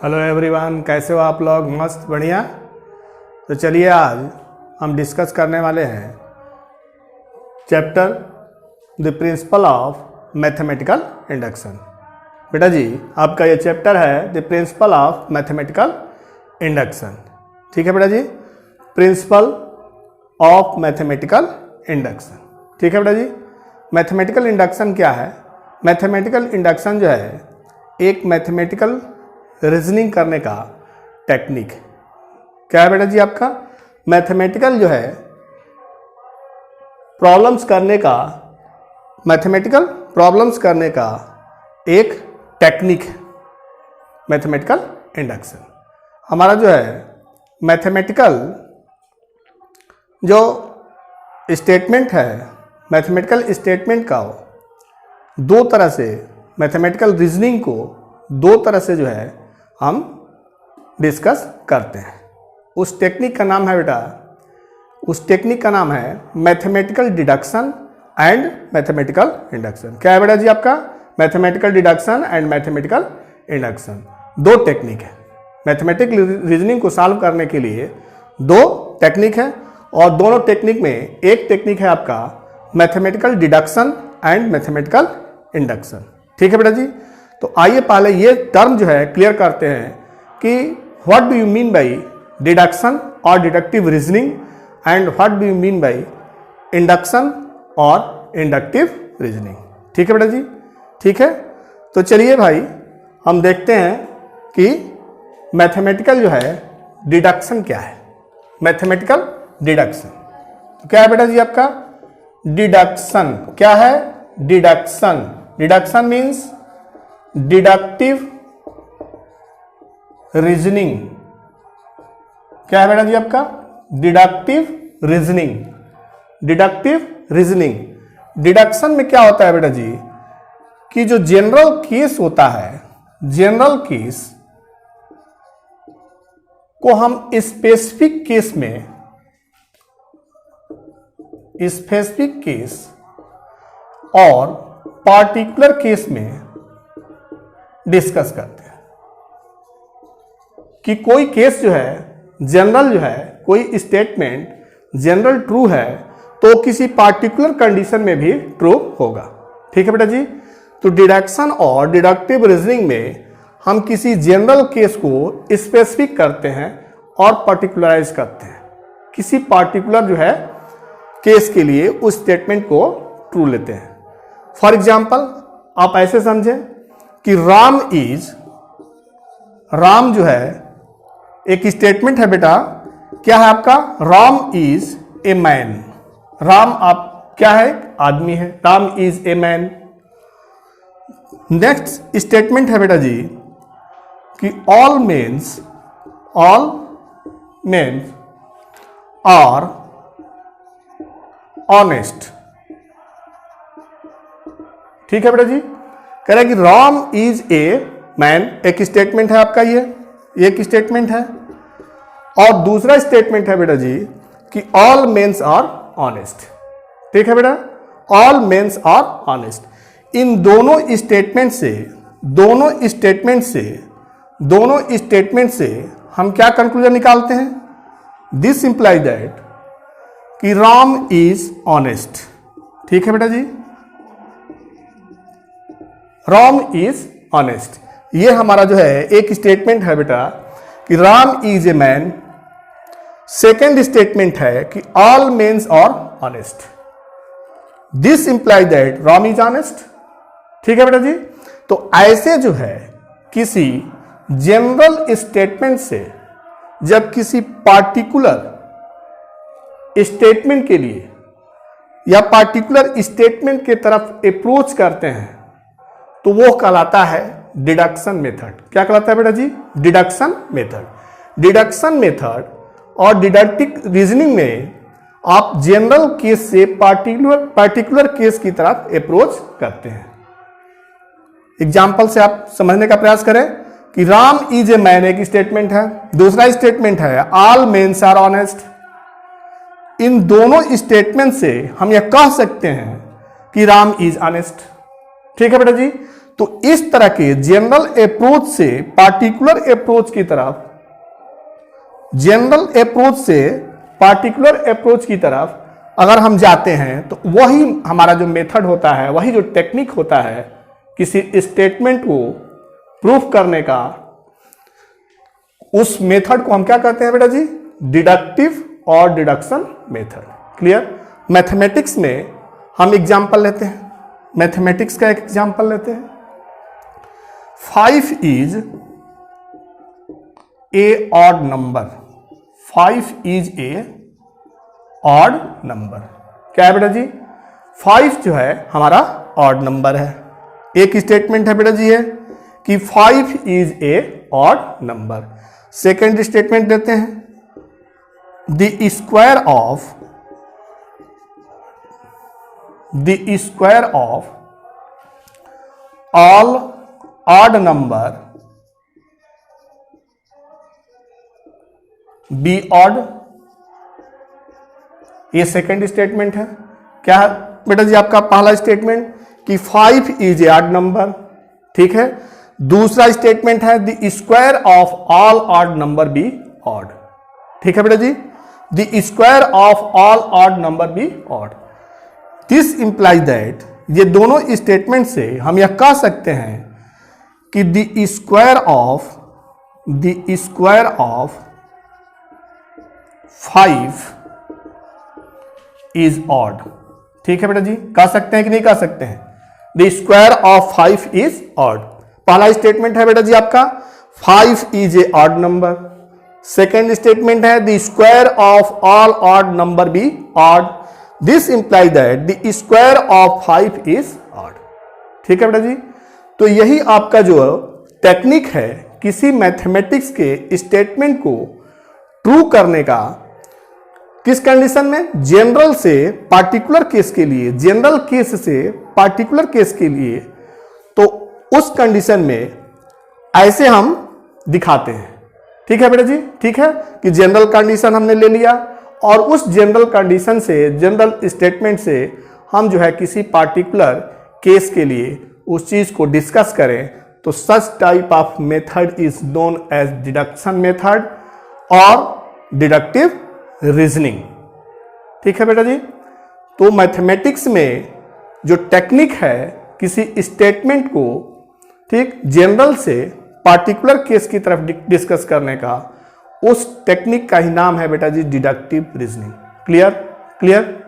Hello everyone, कैसे हो आप लोग? मस्त, बढ़िया। तो चलिए आज हम डिस्कस करने वाले हैं chapter the principle of mathematical induction. बेटा जी, आपका ये चैप्टर है the principle of mathematical induction. ठीक है बेटा जी, प्रिंसिपल ऑफ मैथमेटिकल इंडक्शन। ठीक है बेटा जी। मैथमेटिकल इंडक्शन क्या है? मैथमेटिकल इंडक्शन जो है एक मैथमेटिकल रीजनिंग करने का टेक्निक। क्या है बेटा जी? आपका मैथमेटिकल जो है प्रॉब्लम्स करने का, मैथमेटिकल प्रॉब्लम्स करने का एक टेक्निक है मैथमेटिकल इंडक्शन। हमारा जो है मैथमेटिकल जो स्टेटमेंट है, मैथमेटिकल स्टेटमेंट का दो तरह से, मैथमेटिकल रीजनिंग को दो तरह से जो है हम डिस्कस करते हैं। उस टेक्निक का नाम है बेटा, उस टेक्निक का नाम है mathematical deduction and mathematical induction. क्या है बेटा जी? आपका mathematical deduction and mathematical induction दो टेक्निक है। मैथमेटिकल रीजनिंग को सॉल्व करने के लिए दो टेक्निक है, और दोनों टेक्निक में एक टेक्निक है आपका mathematical deduction and mathematical induction. ठीक है बेटा जी। तो आइए पहले ये टर्म जो है क्लियर करते हैं कि what do you mean by deduction और deductive reasoning and what do you mean by induction और इंडक्टिव रीजनिंग। ठीक है बेटा जी। ठीक है, तो चलिए भाई हम देखते हैं कि मैथमेटिकल जो है डिडक्शन क्या है। मैथमेटिकल डिडक्शन तो क्या है बेटा जी? आपका डिडक्शन क्या है? Deduction, deduction means deductive reasoning. क्या है बेटा जी? आपका deductive reasoning, deductive reasoning. Deduction में क्या होता है बेटा जी कि जो जनरल केस होता है, जनरल केस को हम स्पेसिफिक केस में, स्पेसिफिक केस और पार्टिकुलर केस में डिस्कस करते हैं कि कोई केस जो है जनरल, जो है कोई स्टेटमेंट जनरल ट्रू है तो किसी पार्टिकुलर कंडीशन में भी ट्रू होगा। ठीक है बेटा जी। तो डिडक्शन और डिडक्टिव रीजनिंग में हम किसी जनरल केस को स्पेसिफिक करते हैं और पर्टिकुलराइज करते हैं। किसी पार्टिकुलर जो है केस के लिए उस स्टेटमेंट को ट्रू लेते हैं। फॉर एग्जाम्पल आप ऐसे समझें कि राम जो है एक स्टेटमेंट है बेटा। क्या है आपका? Ram is a man. Ram आप क्या है? आदमी है। Ram is a man. Next statement है बेटा जी कि ऑल मेन्स आर ऑनेस्ट। ठीक है बेटा जी। कह रहा है कि राम इज ए मैन, एक स्टेटमेंट है आपका, ये एक स्टेटमेंट है। और दूसरा स्टेटमेंट है बेटा जी कि ऑल मेन्स आर ऑनेस्ट। ठीक है बेटा, ऑल मेन्स आर ऑनेस्ट। इन दोनों स्टेटमेंट से हम क्या कंक्लूजन निकालते हैं? दिस इंप्लाइज दैट कि राम इज ऑनेस्ट। ठीक है बेटा जी, राम इज ऑनेस्ट। ये हमारा जो है एक स्टेटमेंट है बेटा कि Ram is a man. Second statement है कि all mens are honest. This implies that Ram is honest. ठीक है बेटा जी। तो ऐसे जो है किसी जनरल स्टेटमेंट से जब किसी पार्टिकुलर स्टेटमेंट के लिए या पार्टिकुलर स्टेटमेंट के तरफ अप्रोच करते हैं तो वो कहलाता है डिडक्शन मेथड। क्या कहलाता है बेटा जी? Deduction method. डिडक्शन मेथड और डिडक्टिव रीजनिंग में आप जनरल केस से पार्टिकुलर केस की तरफ अप्रोच करते हैं। एग्जाम्पल से आप समझने का प्रयास करें कि राम इज ए मैन एक स्टेटमेंट है, दूसरा स्टेटमेंट है ऑल मेन्स आर ऑनेस्ट। इन दोनों स्टेटमेंट से हम यह कह सकते हैं कि राम इज ऑनेस्ट। ठीक है बेटा जी। तो इस तरह के जनरल अप्रोच से पार्टिकुलर अप्रोच की तरफ, जनरल अप्रोच से पार्टिकुलर अप्रोच की तरफ अगर हम जाते हैं तो वही हमारा जो मेथड होता है, वही जो टेक्निक होता है किसी स्टेटमेंट को प्रूफ करने का, उस मेथड को हम क्या कहते हैं बेटा जी? डिडक्टिव और डिडक्शन मेथड। क्लियर? मैथमेटिक्स में हम एग्जांपल लेते हैं, मैथमेटिक्स का एक एग्जांपल लेते हैं। 5 is a odd number, 5 is a odd number. क्या है बेटा जी? 5 जो है हमारा ऑड नंबर है। एक स्टेटमेंट है बेटा जी है कि 5 is a odd number. Second statement देते हैं, the square of all odd number be odd. ये सेकंड स्टेटमेंट है। क्या है बेटा जी आपका पहला स्टेटमेंट कि 5 इज ए ऑड नंबर, ठीक है। दूसरा स्टेटमेंट है the square of all odd number be odd, ठीक है बेटा जी। The square of all odd number be odd. This implies that, ये दोनों स्टेटमेंट से हम यह कह सकते हैं कि the square of 5 is odd, ठीक है बेटा जी। कह सकते हैं कि नहीं कह सकते हैं? The square of 5 is odd. पहला स्टेटमेंट है बेटा जी आपका 5 is a odd number. Second statement है the square of all odd number be odd. This imply that the square of 5 is odd, ठीक है बेटा जी। तो यही आपका जो टेक्निक है किसी मैथमेटिक्स के स्टेटमेंट को ट्रू करने का, किस कंडीशन में? जनरल से पार्टिकुलर केस के लिए, जनरल केस से पार्टिकुलर केस के लिए। तो उस कंडीशन में ऐसे हम दिखाते हैं, ठीक है बेटा जी। ठीक है कि जनरल कंडीशन हमने ले लिया और उस जनरल कंडीशन से, जनरल स्टेटमेंट से हम जो है किसी पार्टिकुलर केस के लिए उस चीज को डिस्कस करें, तो such type of method is known as deduction method और डिडक्टिव रीजनिंग, ठीक है बेटा जी। तो मैथमेटिक्स में जो टेक्निक है किसी स्टेटमेंट को, ठीक, जनरल से पार्टिकुलर केस की तरफ डिस्कस करने का, उस टेक्निक का ही नाम है बेटा जी डिडक्टिव रीजनिंग। क्लियर? क्लियर?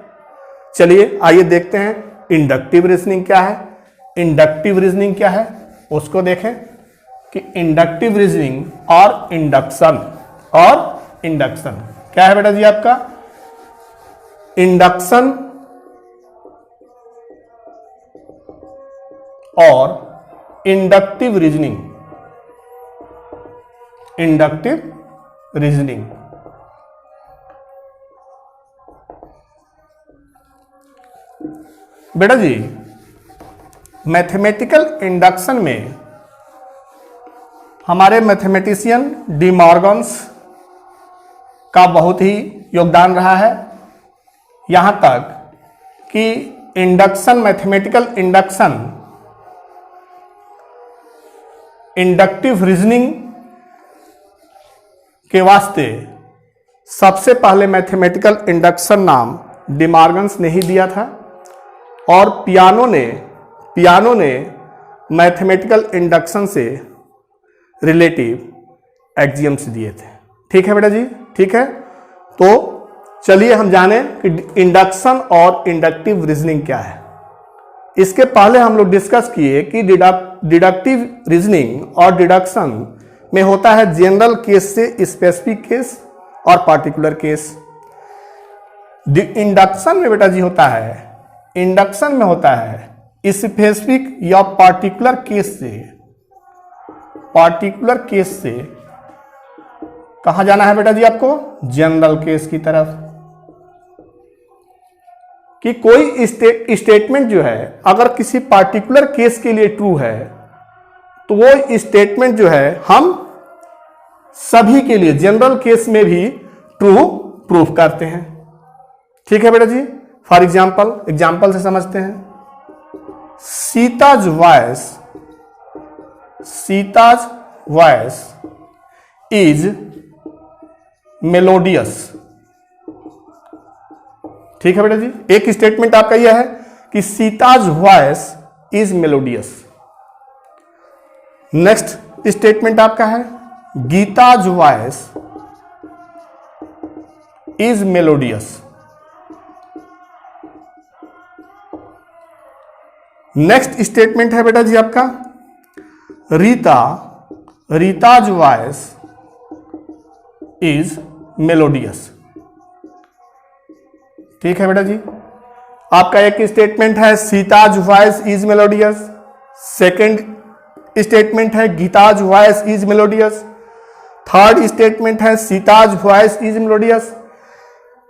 चलिए आइए देखते हैं इंडक्टिव रीजनिंग क्या है। इंडक्टिव रीजनिंग क्या है उसको देखें कि इंडक्टिव रीजनिंग और इंडक्शन क्या है बेटा जी आपका? इंडक्शन और इंडक्टिव रीजनिंग। बेटा जी मैथमेटिकल इंडक्शन में हमारे मैथमेटिशियन डी मॉर्गन्स का बहुत ही योगदान रहा है, यहां तक कि induction, mathematical induction, inductive reasoning के वास्ते सबसे पहले मैथमेटिकल इंडक्शन नाम डी मॉर्गन्स ने ही दिया था और पियानो ने मैथमेटिकल इंडक्शन से रिलेटिव एक्सियम्स दिए थे, ठीक है बेटा जी। ठीक है, तो चलिए हम जाने कि इंडक्शन और इंडक्टिव रीजनिंग क्या है। इसके पहले हम लोग डिस्कस किए कि डिडक्टिव रीजनिंग और डिडक्शन में होता है जनरल केस से स्पेसिफिक केस और पार्टिकुलर केस। इंडक्शन में बेटा जी होता है, इंडक्शन में होता है स्पेसिफिक या पार्टिकुलर केस से कहां जाना है बेटा जी आपको? जनरल केस की तरफ। कि कोई स्टेटमेंट जो है अगर किसी पार्टिकुलर केस के लिए ट्रू है तो वो स्टेटमेंट जो है हम सभी के लिए जनरल केस में भी ट्रू प्रूफ करते हैं, ठीक है बेटा जी। फॉर एग्जाम्पल से समझते हैं। Sita's voice Sita's voice is melodious. ठीक है बेटा जी, एक स्टेटमेंट आपका यह है कि Sita's voice is melodious. Next statement आपका है Gita's voice is melodious. Next statement है बेटा जी आपका रीताज वॉइस इज मेलोडियस। ठीक है बेटा जी, आपका एक स्टेटमेंट है Sita's voice is melodious, second statement है Gita's voice is melodious, third statement है सीताज वॉइस इज मेलोडियस।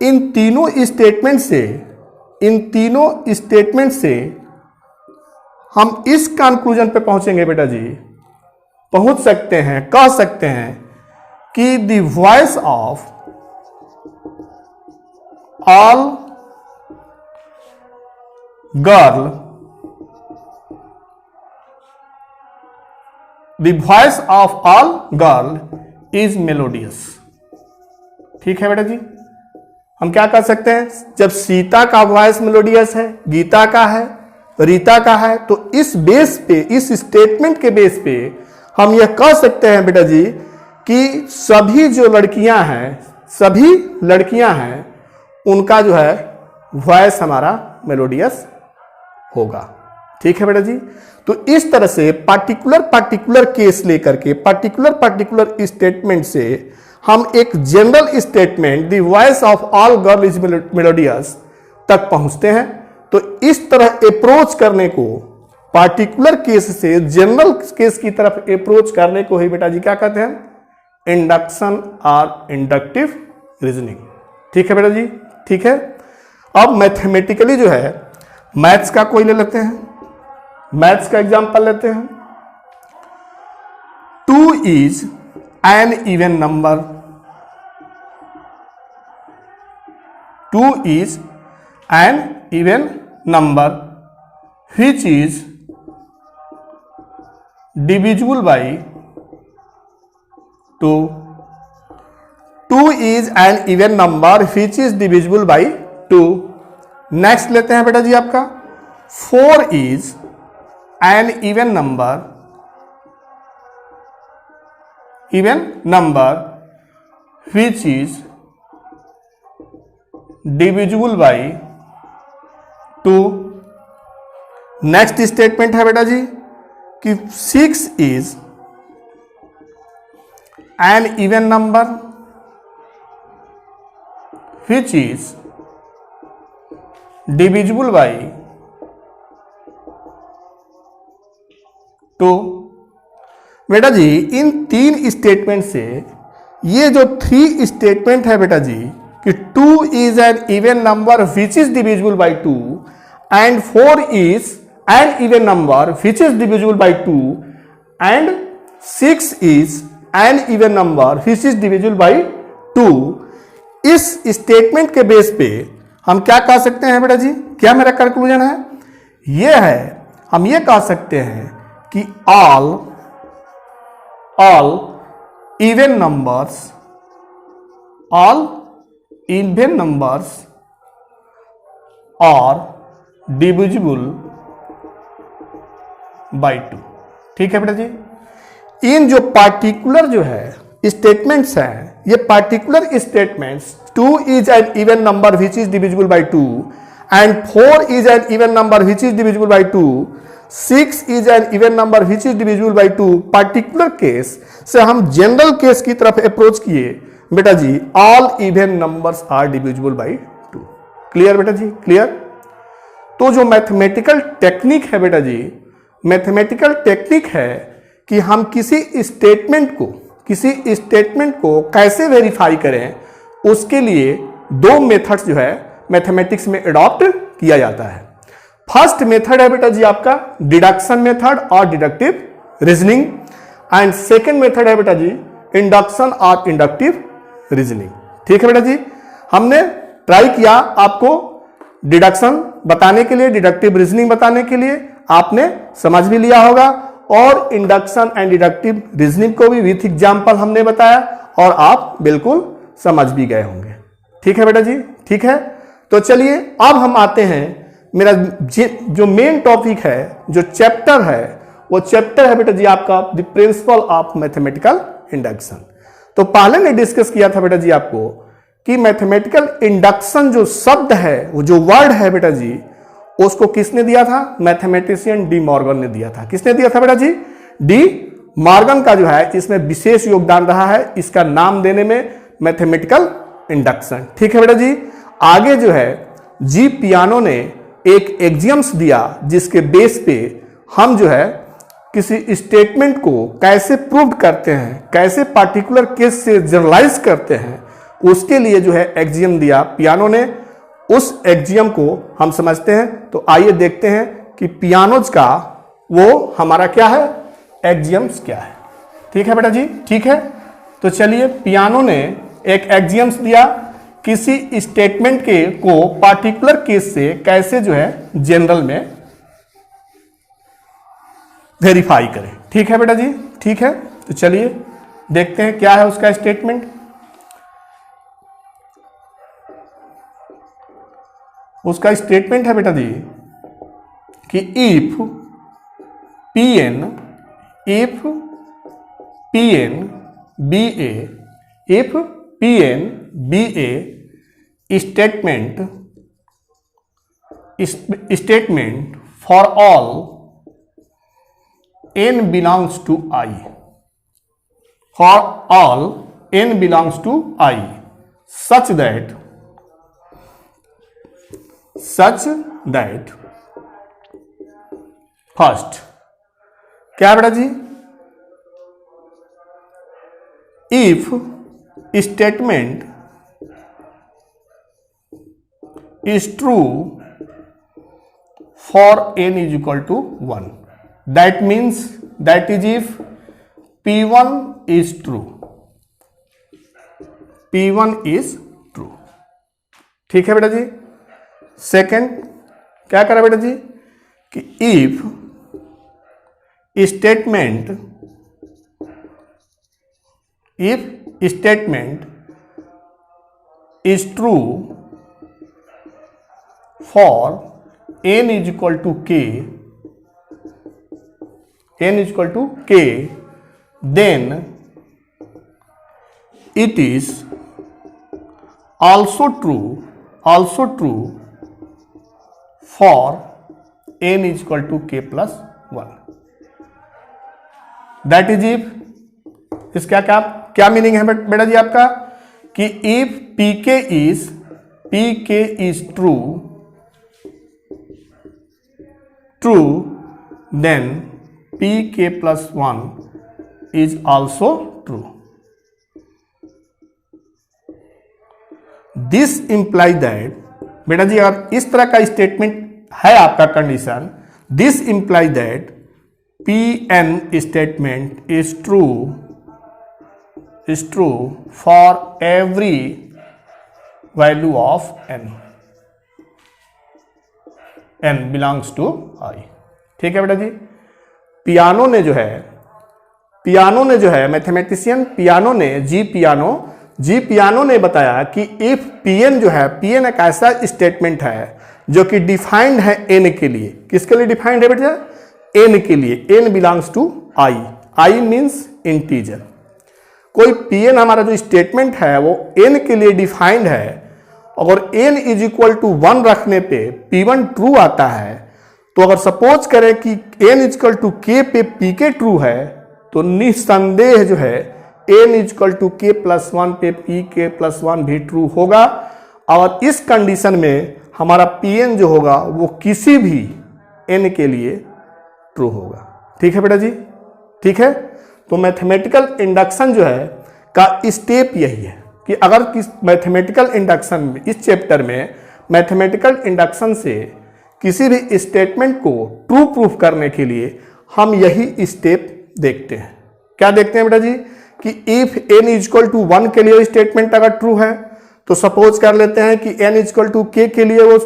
इन तीनों स्टेटमेंट से हम इस कंक्लूजन पे पहुंचेंगे बेटा जी, पहुंच सकते हैं, कह सकते हैं कि the voice of all girl, the voice of all girl is melodious. ठीक है बेटा जी, हम क्या कर सकते हैं, जब सीता का वॉइस मेलोडियस है, गीता का है, रीता का है, तो इस बेस पे, इस स्टेटमेंट के बेस पे हम यह कह सकते हैं बेटा जी कि सभी जो लड़कियां हैं उनका जो है वॉइस हमारा मेलोडियस होगा। ठीक है बेटा जी, तो इस तरह से पार्टिकुलर केस लेकर के पार्टिकुलर स्टेटमेंट से हम एक general statement the voice of all girl is melodious तक पहुंचते हैं। तो इस तरह अप्रोच करने को, पार्टिकुलर केस से जनरल केस की तरफ अप्रोच करने को ही बेटा जी क्या कहते हैं, इंडक्शन और इंडक्टिव रीजनिंग। ठीक है बेटा जी, ठीक है। अब मैथमेटिकली जो है मैथ्स का कोई ले लेते हैं, मैथ्स का एग्जांपल लेते हैं। 2 is an even number, 2 is an even number which is divisible by 2. 2 is an even number which is divisible by 2. Next लेते हैं बेटा जी आपका 4 is an even number which is divisible by 2. Next statement है बेटा जी कि 6 is an even number which is divisible by 2. बेटा जी इन 3 स्टेटमेंट से ये जो 3 स्टेटमेंट है बेटा जी कि 2 is an even number which is divisible by 2 and 4 is an even number which is divisible by 2 and 6 is an even number which is divisible by 2. इस statement के बेस पे हम क्या कह सकते हैं बेटा जी, क्या मेरा कंक्लूजन है, ये है, हम ये कह सकते हैं कि all even numbers are divisible by 2. ठीक है बेटा जी, इन जो पार्टिकुलर जो है स्टेटमेंट्स हैं, ये particular statements 2 is an even number which is divisible by 2 and 4 is an even number which is divisible by 2, 6 is an even number which is divisible by 2, particular case से हम general case की तरफ approach किए बेटा जी, all even numbers are divisible by 2. Clear बेटा जी, clear. तो जो मैथमेटिकल टेक्निक है बेटा जी, मैथमेटिकल टेक्निक है कि हम किसी स्टेटमेंट को कैसे वेरीफाई करें, उसके लिए 2 मेथड्स जो है मैथमेटिक्स में अडॉप्ट किया जाता है। फर्स्ट मेथड है बेटा जी आपका डिडक्शन मेथड और deductive reasoning, and second method है बेटा जी इंडक्शन और इंडक्टिव रीजनिंग। ठीक है बेटा जी, हमने ट्राई किया आपको डिडक्शन बताने के लिए, डिडक्टिव रीजनिंग बताने के लिए, आपने समझ भी लिया होगा और इंडक्शन एंड डिडक्टिव रीजनिंग को भी विथ एग्जाम्पल हमने बताया और आप बिल्कुल समझ भी गए होंगे। ठीक है बेटा जी, ठीक है। तो चलिए अब हम आते हैं, मेरा जो मेन टॉपिक है, जो चैप्टर है, वो चैप्टर है बेटा जी आपका the principle of mathematical induction. तो पहले ने डिस्कस किया था बेटा जी आपको कि मैथमेटिकल इंडक्शन जो शब्द है, वो जो वर्ड है बेटा जी, उसको किसने दिया था? मैथमेटिशियन डी मॉर्गन ने दिया था। किसने दिया था बेटा जी? डी मॉर्गन का जो है इसमें विशेष योगदान रहा है इसका नाम देने में, मैथमेटिकल इंडक्शन। ठीक है बेटा जी। आगे जो है जी पियानो ने एक एक्सियम्स दिया जिसके बेस पे हम जो है किसी स्टेटमेंट को कैसे प्रूव करते हैं, कैसे पार्टिकुलर केस से जनरलाइज करते हैं, उसके लिए जो है एक्सियम दिया पियानो ने। उस एक्सियम को हम समझते हैं। तो आइए देखते हैं कि पियानोज का वो हमारा क्या है, एक्सियम्स क्या है। ठीक है बेटा जी, ठीक है। तो चलिए पियानो ने एक एक्सियम्स दिया किसी स्टेटमेंट के को पार्टिकुलर केस से कैसे जो है जनरल में वेरीफाई करें। ठीक है बेटा जी, ठीक है। तो चलिए देखते हैं क्या है उसका स्टेटमेंट। उसका स्टेटमेंट है बेटा जी कि if Pn be a statement for all n belongs to I, for all n belongs to I, such that first क्या बेटा जी, if statement is true for n is equal to 1, that means that is if P1 is true, P1 is true। ठीक है बेटा जी। Second क्या करा बेटा जी कि if statement is true for n is equal to k, then it is also true for n is equal to k plus 1, that is if. इसका क्या मीनिंग है बेटा जी आपका कि if pk is true then pk plus 1 is also true. This imply that बेटा जी अगर इस तरह का स्टेटमेंट है आपका condition, this imply that Pn statement is true for every value of n belongs to I। ठीक है बेटा जी। पियानो ने जो है मैथमेटिशियन जी पियानो ने बताया कि इफ Pn जो है, Pn एक ऐसा स्टेटमेंट है जो कि डिफाइंड है n के लिए। किसके लिए डिफाइंड है बेटा? n के लिए। n बिलोंग्स टू I मीन्स इंटीजर। कोई Pn हमारा जो स्टेटमेंट है वो n के लिए डिफाइंड है। अगर n इज इक्वल टू 1 रखने पे P1 ट्रू आता है, तो अगर सपोज करें कि n is equal to k पे pk ट्रू है, तो निस्संदेह जो है n is equal to k plus 1 पे pk प्लस 1 भी ट्रू होगा। और इस कंडीशन में हमारा Pn जो होगा वो किसी भी n के लिए ट्रू होगा। ठीक है बेटा जी, ठीक है। तो मैथमेटिकल इंडक्शन जो है का स्टेप यही है कि अगर किस मैथमेटिकल इंडक्शन में, इस चैप्टर में मैथमेटिकल इंडक्शन से किसी भी स्टेटमेंट को ट्रू प्रूफ करने के लिए हम यही स्टेप देखते हैं। क्या देखते हैं बेटा जी कि if n is equal to 1 के लिए स्टेटमेंट अगर ट्रू है, तो सपोज कर लेते हैं कि n is equal to k के लिए वो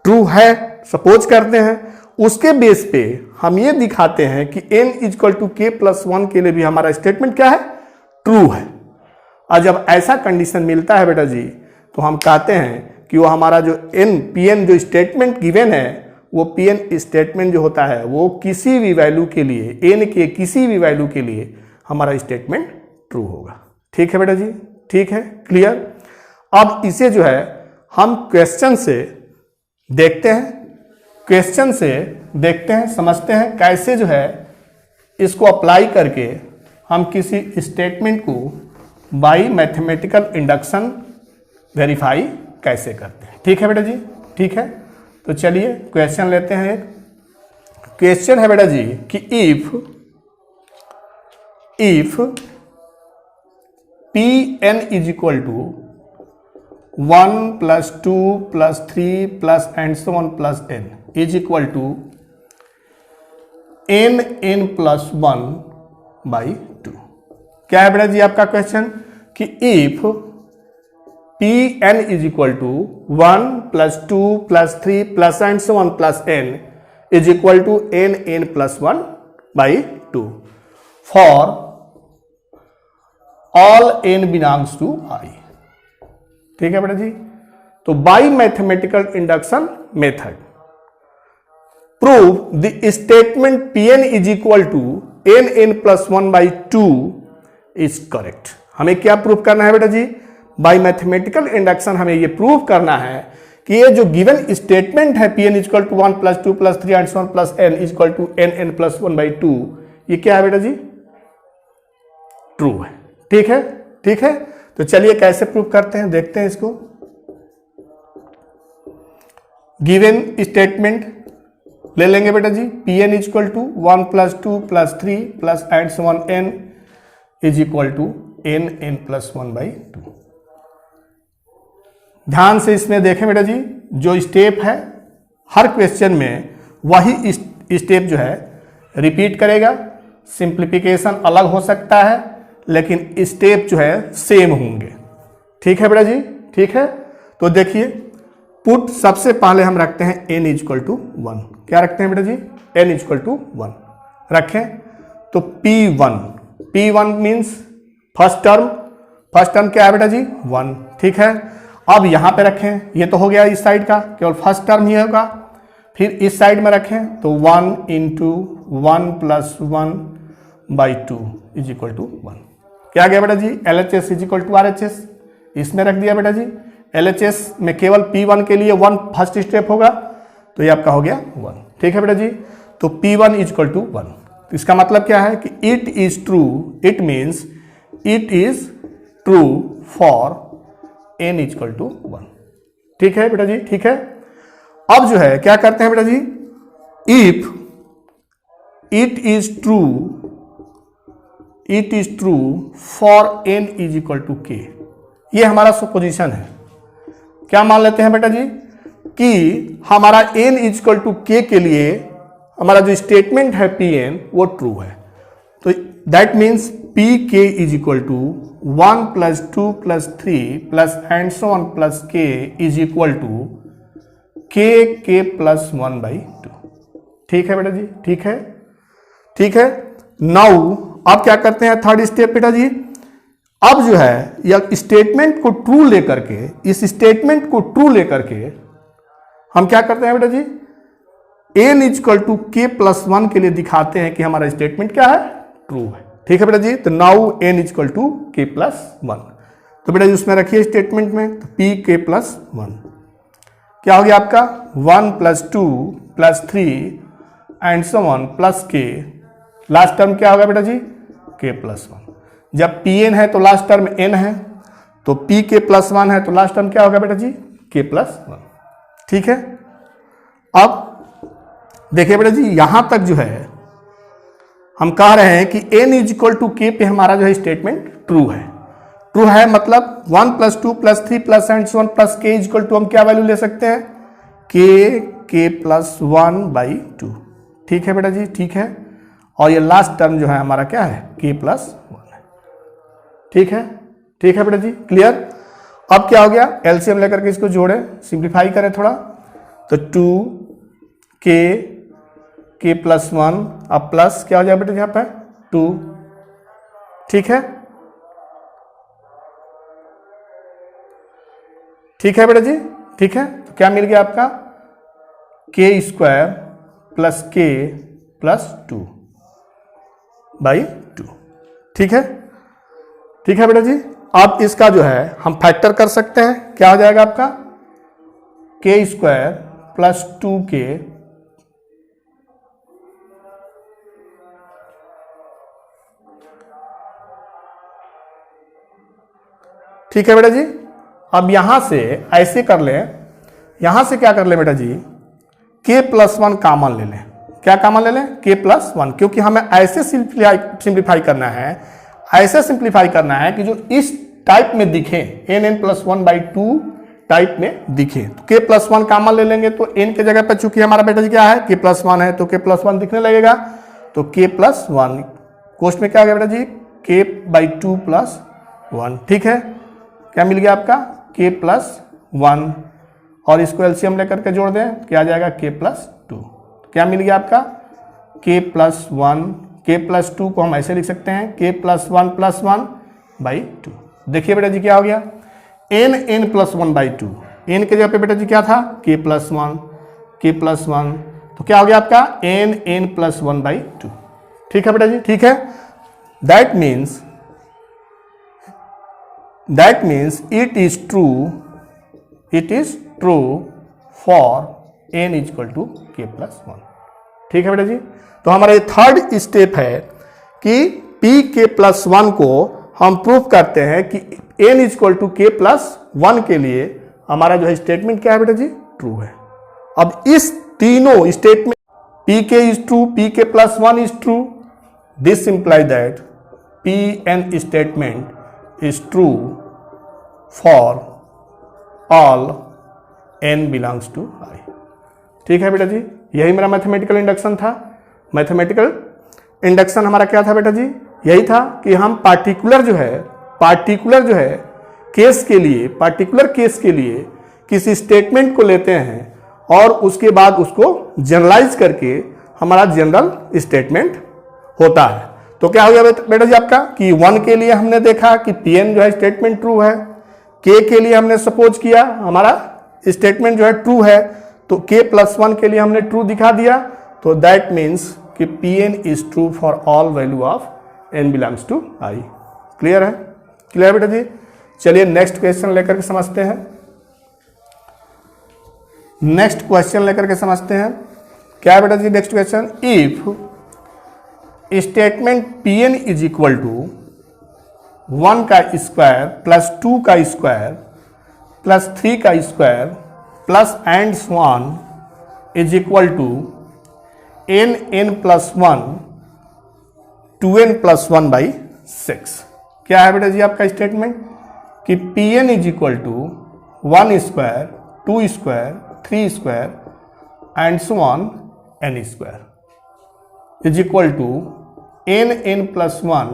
ट्रू है, सपोज करते हैं। उसके बेस पे हम ये दिखाते हैं कि n equal to k plus 1 के लिए भी हमारा स्टेटमेंट क्या है, ट्रू है। और जब ऐसा कंडीशन मिलता है बेटा जी, तो हम कहते हैं कि वो हमारा जो Pn जो स्टेटमेंट गिवन है, वो Pn स्टेटमेंट जो होता है वो किसी भी वैल्यू के लिए, n के किसी भी वैल्यू के लिए हमारा स्टेटमेंट ट्रू होगा। ठीक है बेटा जी, ठीक है, क्लियर। अब इसे जो है हम क्वेश्चन से देखते हैं, समझते हैं कैसे जो है इसको अप्लाई करके हम किसी स्टेटमेंट को बाय मैथमेटिकल इंडक्शन वेरीफाई कैसे करते हैं। ठीक है बेटा जी, ठीक है। तो चलिए क्वेश्चन लेते हैं। एक क्वेश्चन है बेटा जी कि if Pn is equal to 1 + 2 + 3 + and so on plus n is equal to n + 1/2। क्या है बेटा जी आपका क्वेश्चन कि if Pn is equal to 1 + 2 + 3 + and so on plus n is equal to n + 1/2 for all n belongs to I। ठीक है बेटा जी। तो by mathematical induction method prove the statement Pn is equal to n + 1/2 is correct. हमें क्या prove करना है बेटा जी, बाय मैथमेटिकल इंडक्शन हमें ये प्रूव करना है कि ये जो गिवन स्टेटमेंट है Pn is equal to 1 + 2 + 3 and so on plus n is equal to n + 1/2, ये क्या है बेटा जी, ट्रू है। ठीक है, ठीक है। तो चलिए कैसे प्रूव करते हैं, देखते हैं इसको। गिवन स्टेटमेंट ले लेंगे बेटा जी, Pn is equal to 1 + 2 + 3 + and so on n is equal to n + 1/2। ध्यान से इसमें देखें बेटा जी, जो स्टेप है हर क्वेश्चन में वही स्टेप जो है रिपीट करेगा। सिंप्लीफिकेशन अलग हो सकता है लेकिन स्टेप जो है सेम होंगे। ठीक है बेटा जी, ठीक है। तो देखिए पुट सबसे पहले हम रखते हैं n इक्वल टू 1। क्या रखते हैं बेटा जी, n इक्वल टू 1 रखें। तो P1 मीन्स फर्स्ट टर्म क्या है बेटा जी, 1। ठीक है। अब यहां पे रखें, ये तो हो गया इस साइड का, केवल फर्स्ट टर्म ही होगा। फिर इस साइड में रखें तो 1 × 1 + 1/2 इज इक्वल टू 1। क्या गया बेटा जी, LHS is equal to RHS। इसमें रख दिया बेटा जी, LHS में केवल P1 के लिए 1 फर्स्ट स्टेप होगा, तो ये आपका हो गया 1। ठीक है बेटा जी। तो P1 इज इक्वल टू 1। तो इसका मतलब क्या है कि it is true, it means it is true for n equal to 1। ठीक है बेटा जी, ठीक है। अब जो है क्या करते हैं बेटा जी, if it is true for n is equal to k। ये हमारा सुपोजिशन है। क्या मान लेते हैं बेटा जी कि हमारा n is equal to k के लिए हमारा जो स्टेटमेंट है Pn वो ट्रू है। तो that means Pk is equal to 1 + 2 + 3 + and so on plus k is equal to k + 1/2। ठीक है बेटा जी, ठीक है, ठीक है। नाउ अब क्या करते हैं, थर्ड स्टेप बेटा जी। अब जो है यह स्टेटमेंट को ट्रू लेकर के, इस स्टेटमेंट को ट्रू लेकर के हम क्या करते हैं बेटा जी, n इक्वल टू k + 1 के लिए दिखाते हैं कि हमारा स्टेटमेंट क्या है, ट्रू है। ठीक है बेटा जी। तो now n equal to k + 1। तो बेटा जी उसमें रखिए स्टेटमेंट में, तो Pk + 1 क्या हो गया आपका, 1 + 2 + 3 and so on plus k। Last term क्या होगा बेटा जी, k + 1। जब Pn है तो लास्ट टर्म n है, तो Pk + 1 है तो लास्ट टर्म क्या होगा बेटा जी, k + 1। ठीक है। अब देखिए बेटा जी यहां तक जो है हम कह रहे हैं कि n is equal to k पे हमारा जो है स्टेटमेंट ट्रू है। ट्रू है मतलब 1 + 2 + 3 + and so on plus k is equal to हम क्या वैल्यू ले सकते हैं, k + 1/2। ठीक है बेटा जी, ठीक है। और ये लास्ट टर्म जो है हमारा क्या है, k + 1 है। ठीक है, ठीक है बेटा जी, क्लियर। अब क्या हो गया, एलसीएम लेकर के इसको जोड़े, सिंप्लीफाई करें थोड़ा, तो 2k के प्लस 1, अब प्लस क्या हो जाएगा बेटा यहाँ पे 2, ठीक है, ठीक है बेटा जी, ठीक है। तो क्या मिल गया आपका के स्क्वायर प्लस के प्लस 2 बाई 2, ठीक है, ठीक है बेटा जी। अब इसका जो है हम फैक्टर कर सकते हैं, क्या हो जाएगा आपका के स्क्वायर प्लस 2k ठीक है बेटा जी। अब यहां से ऐसे कर लें, यहां से क्या कर ले बेटा जी, k प्लस 1 कामन ले लें, क्या कामन ले लें k प्लस 1, क्योंकि हमें ऐसे सिंप्लीफाई करना है, ऐसे सिंप्लीफाई करना है कि जो इस टाइप में दिखे, n प्लस 1/2 टाइप में दिखे, तो k प्लस 1 कामन ले लेंगे, तो n के जगह पर चूंकि हमारा बेटा जी क्या है k प्लस 1 है, तो k प्लस 1 दिखने लगेगा, तो k प्लस 1 कोष्ट में क्या हो गया बेटा जी k/2 प्लस 1, ठीक है, क्या मिल गया आपका k प्लस 1, और इसको एलसीएम लेकर के जोड़ दें, क्या आ जाएगा k प्लस 2, क्या मिल गया आपका k प्लस 1, k प्लस 2 को हम ऐसे लिख सकते हैं k प्लस 1 प्लस 1/2। देखिए बेटा जी क्या हो गया n प्लस 1/2, n के जगह पे बेटा जी क्या था k प्लस 1, k प्लस 1, तो क्या हो गया आपका n प्लस 1/2, ठीक है बेटा जी, ठीक है। That means it is true for n equal to k plus 1, ठीक है बेटा जी। तो हमारा ये थर्ड स्टेप है कि p k प्लस 1 को हम प्रूफ करते हैं कि n equal to k plus 1 के लिए हमारा जो है स्टेटमेंट क्या है बेटा जी, ट्रू है। अब इस तीनों statement p k is true, p k plus 1 is true, this imply that p n statement is true for all n belongs to I, ठीक है बेटा जी। यही मेरा मैथमेटिकल इंडक्शन था। मैथमेटिकल इंडक्शन हमारा क्या था बेटा जी, यही था कि हम पार्टिकुलर जो है केस के लिए किसी स्टेटमेंट को लेते हैं और उसके बाद उसको जनरलाइज करके हमारा जनरल स्टेटमेंट होता है। तो क्या हो गया बेटा जी आपका कि 1 के लिए हमने देखा कि Pn जो है स्टेटमेंट ट्रू है, k के लिए हमने सपोज किया हमारा स्टेटमेंट जो है ट्रू है, तो k प्लस 1 के लिए हमने ट्रू दिखा दिया, तो दैट मीन्स कि Pn is true for all value of n belongs to I। Clear है, क्लियर बेटा जी। चलिए नेक्स्ट क्वेश्चन लेकर के समझते हैं, क्या है बेटा जी next question, if statement Pn is equal to 1 का स्क्वायर प्लस 2 का स्क्वायर प्लस 3 का square plus and so on is equal to n plus 1 2n plus 1/6। क्या है बेटा जी आपका स्टेटमेंट कि Pn is equal to 1 square 2 square 3 square and so on n square is equal to n plus 1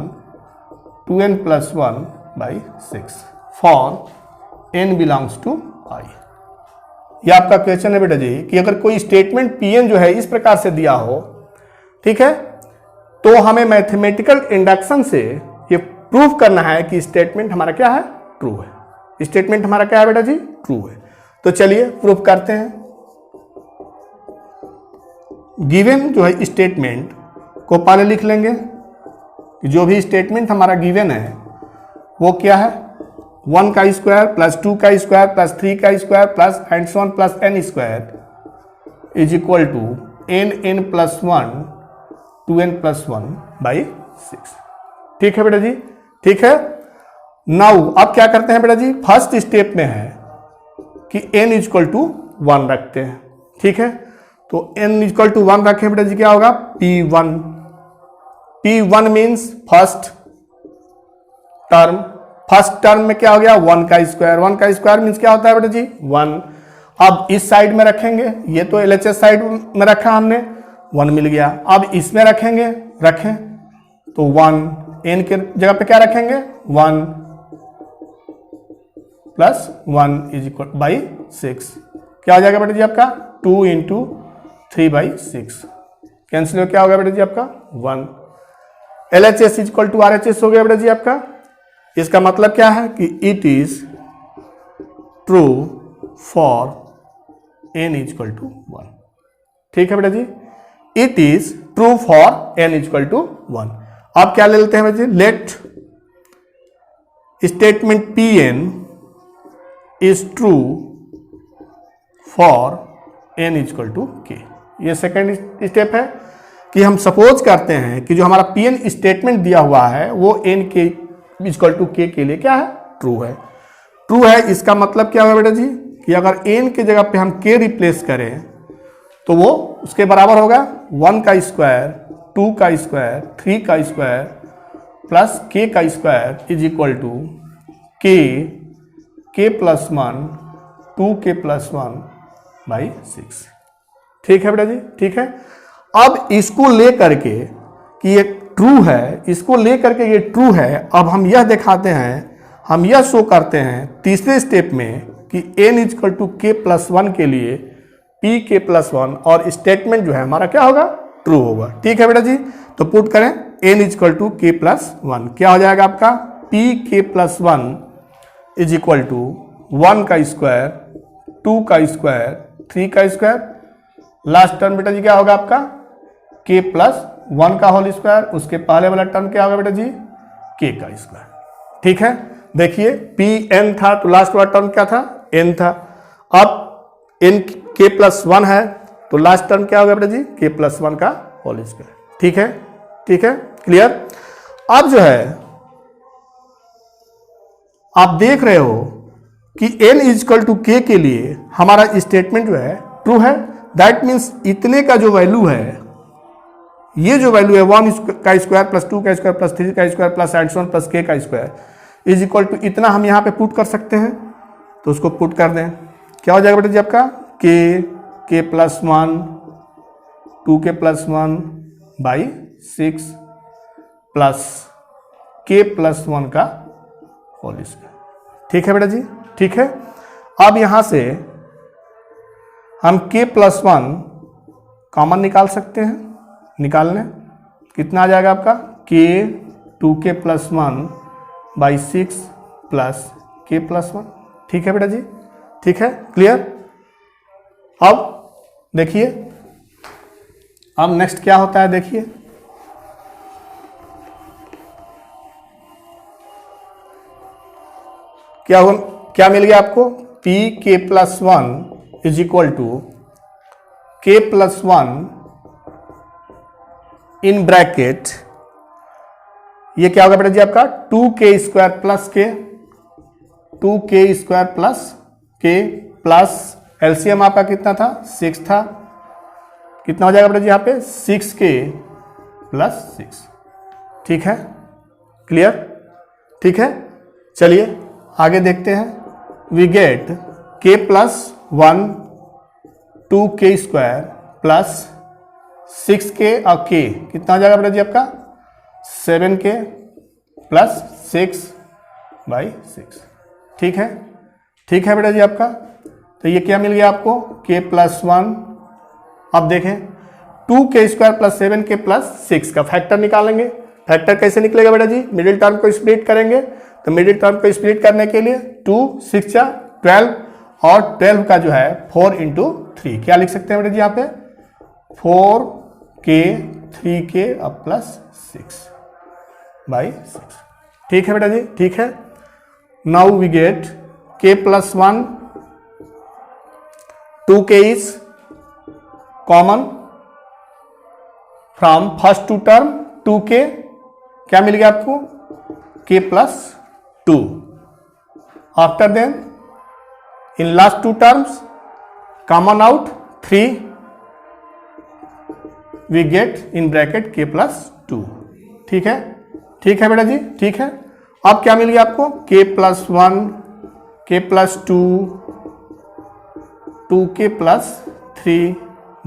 2n plus 1/6 for n belongs to I। यह आपका question है बेटा जी कि अगर कोई स्टेटमेंट Pn जो है इस प्रकार से दिया हो, ठीक है, तो हमें मैथमेटिकल इंडक्शन से ये प्रूफ करना है कि स्टेटमेंट हमारा क्या है, ट्रू है। स्टेटमेंट हमारा क्या है बेटा जी, ट्रू है। तो चलिए प्रूफ करते हैं। गिवन जो है स्टेटमेंट को पहले लिख लेंगे कि जो भी स्टेटमेंट हमारा गिवन है वो क्या है, 1 का स्क्वायर प्लस 2 का स्क्वायर प्लस 3 का square plus and so on plus n square is equal to n plus 1 2n plus 1/6। ठीक है बेटा जी, ठीक है। नाउ अब क्या करते हैं बेटा जी, फर्स्ट स्टेप में है कि n इक्वल टू 1 रखते हैं, ठीक है। तो n इक्वल टू 1 रखें बेटा जी, क्या होगा P1। P1 means first term में क्या हो गया 1 का स्क्वायर। 1 का स्क्वायर मीन्स क्या होता है बेटा जी 1। अब इस साइड में रखेंगे, ये तो LHS साइड में रखा हमने, 1 मिल गया। अब इसमें रखें तो 1, n के जगह पे क्या रखेंगे 1 प्लस 1 इज इक्वल बाई 6। क्या हो जाएगा बेटा जी आपका 2 × 3/6। कैंसिल हो क्या हो गया बेटा जी आपका 1। LHS इक्वल टू RHS हो गया बेटा जी आपका। इसका मतलब क्या है कि it is true for n equal to 1। ठीक है बेटा जी, it is true for n equal to 1। अब क्या ले लेते हैं बेटा जी, let statement Pn is true for n equal to k। ये सेकेंड स्टेप है कि हम सपोज करते हैं कि जो हमारा Pn स्टेटमेंट दिया हुआ है वो n के इक्वल टू k के लिए क्या है, ट्रू है। ट्रू है इसका मतलब क्या होगा बेटा जी कि अगर n की जगह पे हम k रिप्लेस करें तो वो उसके बराबर होगा 1 का स्क्वायर, 2 का स्क्वायर, 3 का स्क्वायर प्लस k का square is equal to k plus 1 2k plus 1 by 6। ठीक है बेटा जी, ठीक है। अब इसको ले करके कि ये ट्रू है, इसको ले करके ये ट्रू है, अब हम यह दिखाते हैं, हम यह शो करते हैं तीसरे स्टेप में कि n equal to k plus 1 के लिए p k प्लस 1 और स्टेटमेंट जो है हमारा क्या होगा, ट्रू होगा। ठीक है बेटा जी, तो पुट करें n equal to k plus 1, क्या हो जाएगा आपका p k plus 1 is equal to 1 का स्क्वायर, 2 का स्क्वायर, 3 का स्क्वायर, लास्ट टर्म बेटा जी क्या होगा आपका k प्लस 1 का होल स्क्वायर, उसके पहले वाला टर्म क्या होगा बेटा जी k का स्क्वायर। ठीक है, देखिए Pn था तो लास्ट वाला टर्म क्या था, n था। अब n k प्लस 1 है तो लास्ट टर्म क्या होगा बेटा जी k प्लस 1 का होल स्क्वायर। ठीक है, ठीक है, क्लियर। अब जो है आप देख रहे हो कि n इक्वल टू k के लिए हमारा स्टेटमेंट जो है ट्रू है। दैट मीन्स इतने का जो वैल्यू है, ये जो वैल्यू है 1 का स्क्वायर प्लस 2 का स्क्वायर प्लस 3 का square plus and so on plus k का स्क्वायर इज इक्वल टू इतना हम यहाँ पे पुट कर सकते हैं। तो उसको पुट कर दें, क्या हो जाएगा बेटा जी आपका k plus 1 2k plus 1 by 6 plus k plus 1 का होल स्क्वायर। ठीक है बेटा जी, ठीक है। अब यहाँ से हम k प्लस 1 कॉमन निकाल सकते हैं, निकाल लें, कितना आ जाएगा आपका k 2k plus 1 by 6 plus k plus 1। ठीक है बेटा जी, ठीक है, क्लियर। अब देखिए अब नेक्स्ट क्या होता है, देखिए क्या हो, क्या मिल गया आपको p k plus 1 is equal to k plus 1 in bracket, ये क्या होगा बेटा जी आपका 2k square plus k, 2k square plus k plus LCM आपका कितना था 6 था, कितना हो जाएगा बेटा जी यहाँ पे 6k प्लस 6। ठीक है, क्लियर, ठीक है। चलिए आगे देखते हैं। We get k plus 1 2k square plus 6k और k कितना हो जाएगा बेटा जी आपका 7k प्लस 6 बाई 6। ठीक है, ठीक है बेटा जी आपका। तो ये क्या मिल गया आपको k प्लस 1। अब देखें 2k square plus 7k plus 6 का फैक्टर निकालेंगे। फैक्टर कैसे निकलेगा बेटा जी, मिडिल टर्म को स्प्लिट करेंगे। तो मिडिल टर्म को स्प्लिट करने के लिए 2 6 12 और 12 का जो है 4 इंटू 3, क्या लिख सकते हैं बेटा जी यहाँ पे 4k 3k और प्लस 6 बाई 6। ठीक है बेटा जी, ठीक है। Now we get k plus 1 2k is common from first two term 2k, क्या मिल गया आपको k plus 2। After then in last two terms common out 3, we get in bracket k plus 2। ठीक है, ठीक है बेटा जी, ठीक है। अब क्या मिल गया आपको k plus 1 k plus 2 2k plus 3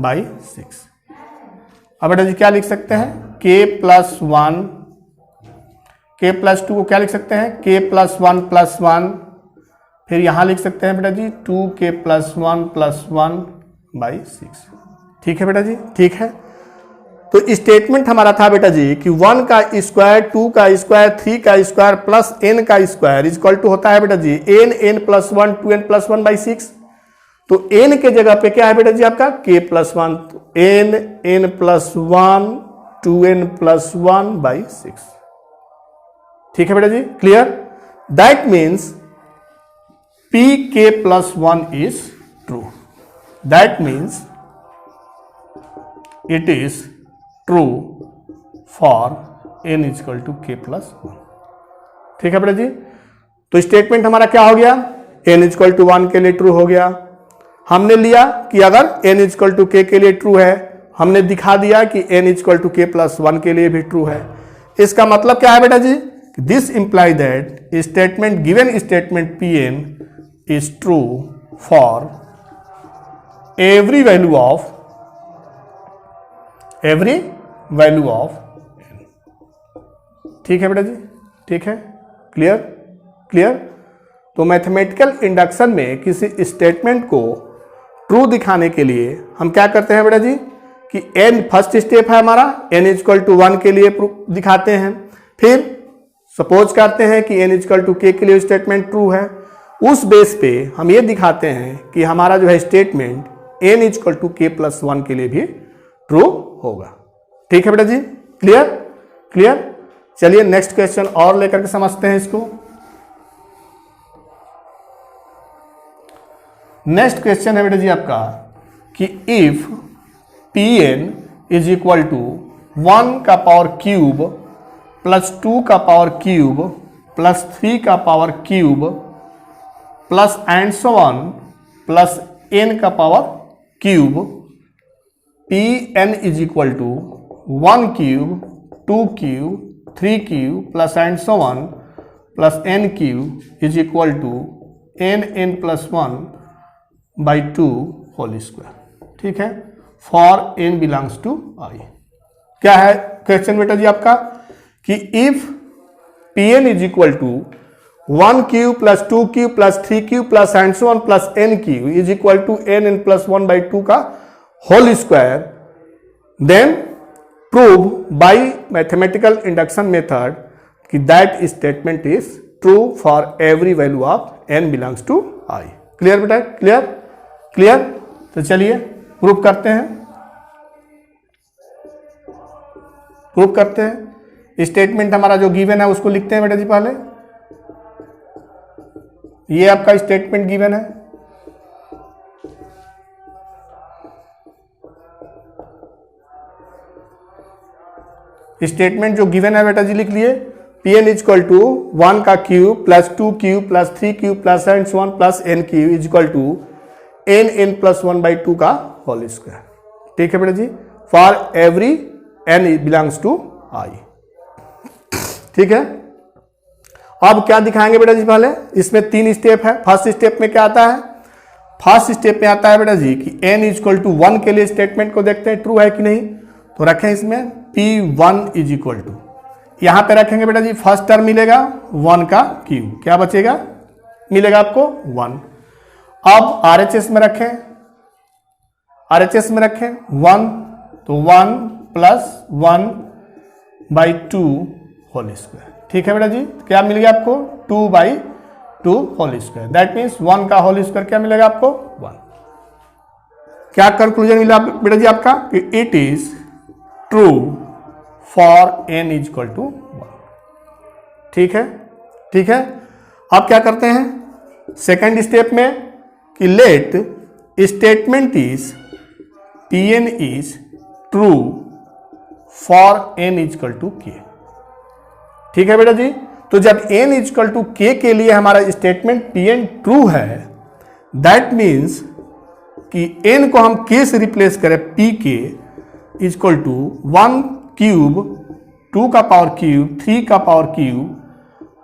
by 6। अब बेटा जी क्या लिख सकते हैं k प्लस 1 k प्लस 2 को क्या लिख सकते हैं k प्लस 1 प्लस 1, फिर यहां लिख सकते हैं बेटा जी 2k प्लस 1 प्लस 1 बाई 6। ठीक है बेटा जी, ठीक है। तो स्टेटमेंट हमारा था बेटा जी कि 1 का स्क्वायर, 2 का स्क्वायर, 3 का स्क्वायर प्लस n का स्क्वायर इक्वल टू होता है बेटा जी n plus 1 2n plus 1 by 6। तो n के जगह पे क्या है बेटा जी आपका k plus 1, n plus 1 2n plus 1 by 6। ठीक है बेटा जी, clear. That means pk plus 1 is true. That means it is true for n equal to k plus 1। ठीक है बेटा जी, तो स्टेटमेंट हमारा क्या हो गया, n इक्वल टू 1 के लिए ट्रू हो गया। हमने लिया कि अगर n इक्वल टू k के लिए ट्रू है, हमने दिखा दिया कि n equal to k plus 1 के लिए भी ट्रू है। इसका मतलब क्या है बेटा जी, this imply that statement given statement Pn is true for every value of n। ठीक है बेटा जी, ठीक है, क्लियर क्लियर। तो मैथमेटिकल इंडक्शन में किसी स्टेटमेंट को ट्रू दिखाने के लिए हम क्या करते हैं बेटा जी कि n फर्स्ट स्टेप है हमारा, n इक्वल टू 1 के लिए दिखाते हैं। फिर सपोज करते हैं कि n इक्वल टू k के लिए स्टेटमेंट ट्रू है। उस बेस पे हम ये दिखाते हैं कि हमारा जो है statement n equal to k plus 1 के लिए भी ट्रू होगा। ठीक है बेटा जी, क्लियर क्लियर। चलिए नेक्स्ट क्वेश्चन और लेकर के समझते हैं इसको। नेक्स्ट क्वेश्चन है बेटा जी आपका कि if Pn is equal to 1 का पावर क्यूब प्लस 2 का पावर क्यूब प्लस 3 का power cube plus and so on plus n का power cube, Pn is equal to 1 cube 2 cube 3 cube plus and so on plus n cube is equal to n plus 1 by 2 whole square. ठीक है, for n belongs to i। क्या है question बेटा जी आपका कि if Pn is equal to 1 cube plus 2 cube plus 3 cube plus and so on plus n cube is equal to n plus 1 by 2 का whole square, then prove by mathematical induction method कि that statement is true for every value of n belongs to i। Clear बेटा, clear clear. तो चलिए prove करते हैं, prove करते हैं। Statement हमारा जो गिवन है उसको लिखते हैं बेटा जी। पहले ये आपका स्टेटमेंट गिवन है, स्टेटमेंट जो गिवन है बेटा जी लिख लिए। Pn इक्वल टू 1 का cube plus 2 cube plus 3 cube plus and so on plus n cube is equal to n plus 1 by 2 का होल स्क्वायर। ठीक है बेटा जी, for every n belongs to i। ठीक है, अब क्या दिखाएंगे बेटा जी, पहले इसमें 3 स्टेप है। फर्स्ट स्टेप में क्या आता है, फर्स्ट स्टेप में आता है बेटा जी कि n इक्वल टू 1 के लिए स्टेटमेंट को देखते हैं ट्रू है कि नहीं। तो रखें इसमें P1 इज इक्वल टू, यहां पे रखेंगे बेटा जी फर्स्ट टर्म मिलेगा 1 का क्यूब, क्या बचेगा, मिलेगा आपको 1। अब RHS में रखें, RHS में रखें 1, तो 1 प्लस 1 बाई 2 होल स्क्वायर। ठीक है बेटा जी, क्या मिल गया आपको 2 by 2 whole square. That means 1 का होल स्क्वायर क्या मिलेगा आपको 1। क्या कंक्लूजन मिला बेटा जी आपका कि it is true for n is equal to 1। ठीक है, ठीक है। अब क्या करते हैं सेकेंड स्टेप में कि let statement is Pn is true for n is equal to k। ठीक है बेटा जी, तो जब n is equal to k के लिए हमारा स्टेटमेंट Pn ट्रू है, दैट मीन्स कि n को हम k से रिप्लेस करें, pk is equal to 1 cube 2 का पावर क्यूब 3 का power cube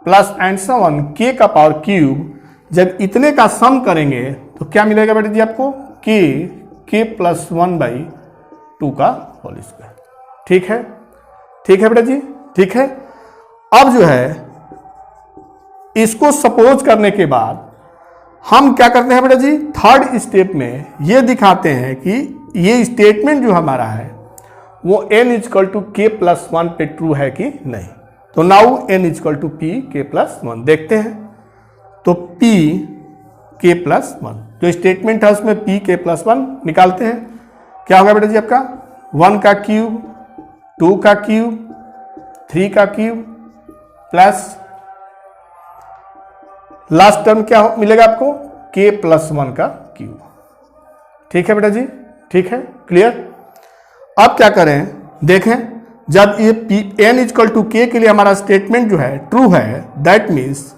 plus and so on k का पावर क्यूब। जब इतने का सम करेंगे तो क्या मिलेगा बेटा जी आपको k प्लस 1 बाई 2 का होल स्क्वायर। ठीक है, ठीक है बेटा जी, ठीक है। अब जो है इसको सपोज करने के बाद हम क्या करते हैं बेटा जी, थर्ड स्टेप में ये दिखाते हैं कि ये स्टेटमेंट जो हमारा है वो n is equal to k plus one पे ट्रू है कि नहीं। तो now n is equal to p k plus one देखते हैं। तो p के प्लस वन जो स्टेटमेंट है उसमें p के प्लस वन निकालते हैं। क्या होगा बेटा जी आपका 1 का क्यूब, 2 का क्यूब, 3 का क्यूब प्लस लास्ट टर्म क्या मिलेगा आपको k प्लस वन का क्यूब। ठीक है बेटा जी, ठीक है, क्लियर। अब क्या करें, देखें जब ये n इजकल टू के के लिए हमारा स्टेटमेंट जो है ट्रू है, दैट मीन्स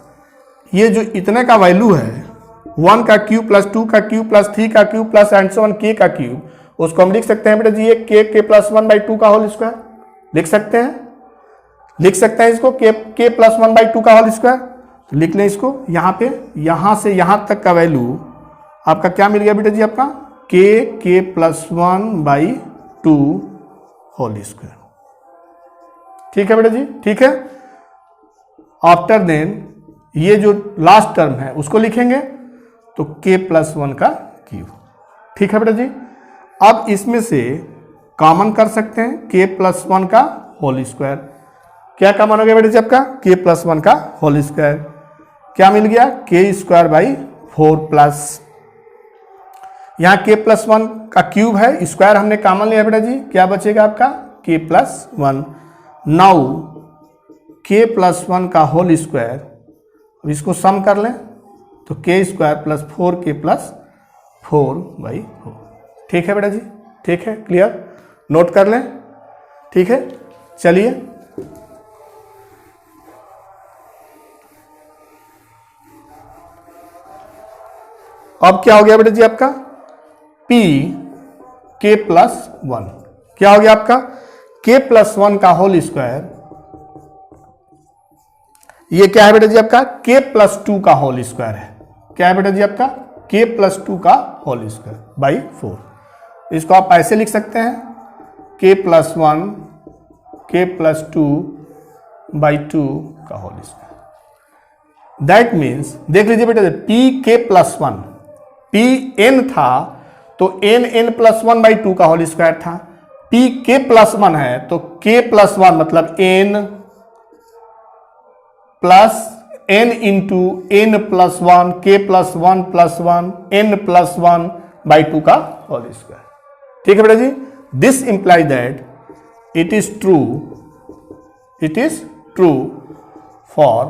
ये जो इतने का वैल्यू है 1 का क्यूब प्लस 2 का क्यूब प्लस 3 का cube plus and so on k का क्यूब, उसको हम लिख सकते हैं बेटा जी ये के प्लस वन बाई टू का होल स्क्वायर लिख सकते हैं, लिख सकते हैं इसको के प्लस वन बाई टू का होल स्क्वायर। तो लिख लें इसको यहाँ पे, यहाँ से यहाँ तक का वैल्यू आपका क्या मिल गया बेटा जी आपका k plus one by two whole square. ठीक है बेटा जी, ठीक है। आफ्टर देन ये जो लास्ट टर्म है उसको लिखेंगे तो के प्लस वन का क्यूब। ठीक है बेटा जी। अब इसमें से कॉमन कर सकते हैं के प्लस वन का होल स्क्वायर। क्या कॉमन हो गया बेटा जी आपका के प्लस वन का होल स्क्वायर, क्या मिल गया के स्क्वायर बाई 4 प्लस यहाँ के प्लस वन का क्यूब है, स्क्वायर हमने कॉमन लिया बेटा जी, क्या बचेगा आपका के प्लस वन। नाउ के प्लस वन का होल स्क्वायर, इसको सम कर लें तो के स्क्वायर प्लस 4k प्लस 4/4। ठीक है बेटा जी, ठीक है, क्लियर, नोट कर लें। ठीक है, चलिए अब क्या हो गया बेटा जी आपका p k प्लस वन, क्या हो गया आपका k प्लस वन का होल स्क्वायर, ये क्या है बेटा जी आपका k प्लस टू का होल स्क्वायर है। क्या है बेटा जी आपका k प्लस टू का होल स्क्वायर बाई 4। इसको आप ऐसे लिख सकते हैं k plus one k plus two by 2 का होल स्क्वायर। दैट मीन्स देख लीजिए बेटा p k plus one, p n था तो n प्लस वन बाई 2 का होल स्क्वायर था, p k प्लस वन है तो k प्लस वन मतलब n plus n into n plus one k plus one plus one n plus one by 2 का whole square. ठीक है बेटा जी, this imply that it is true for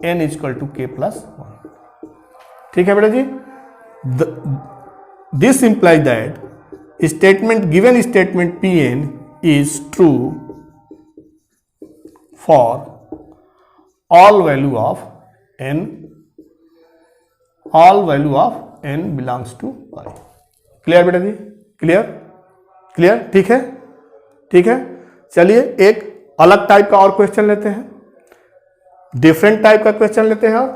n is equal to k plus one. ठीक है बेटा जी, this imply that statement given statement Pn is true for all value of n belongs to y। Clear बेटा जी, clear, clear, ठीक है, ठीक है। चलिए एक अलग टाइप का और क्वेश्चन लेते हैं, डिफरेंट टाइप का क्वेश्चन लेते हैं। और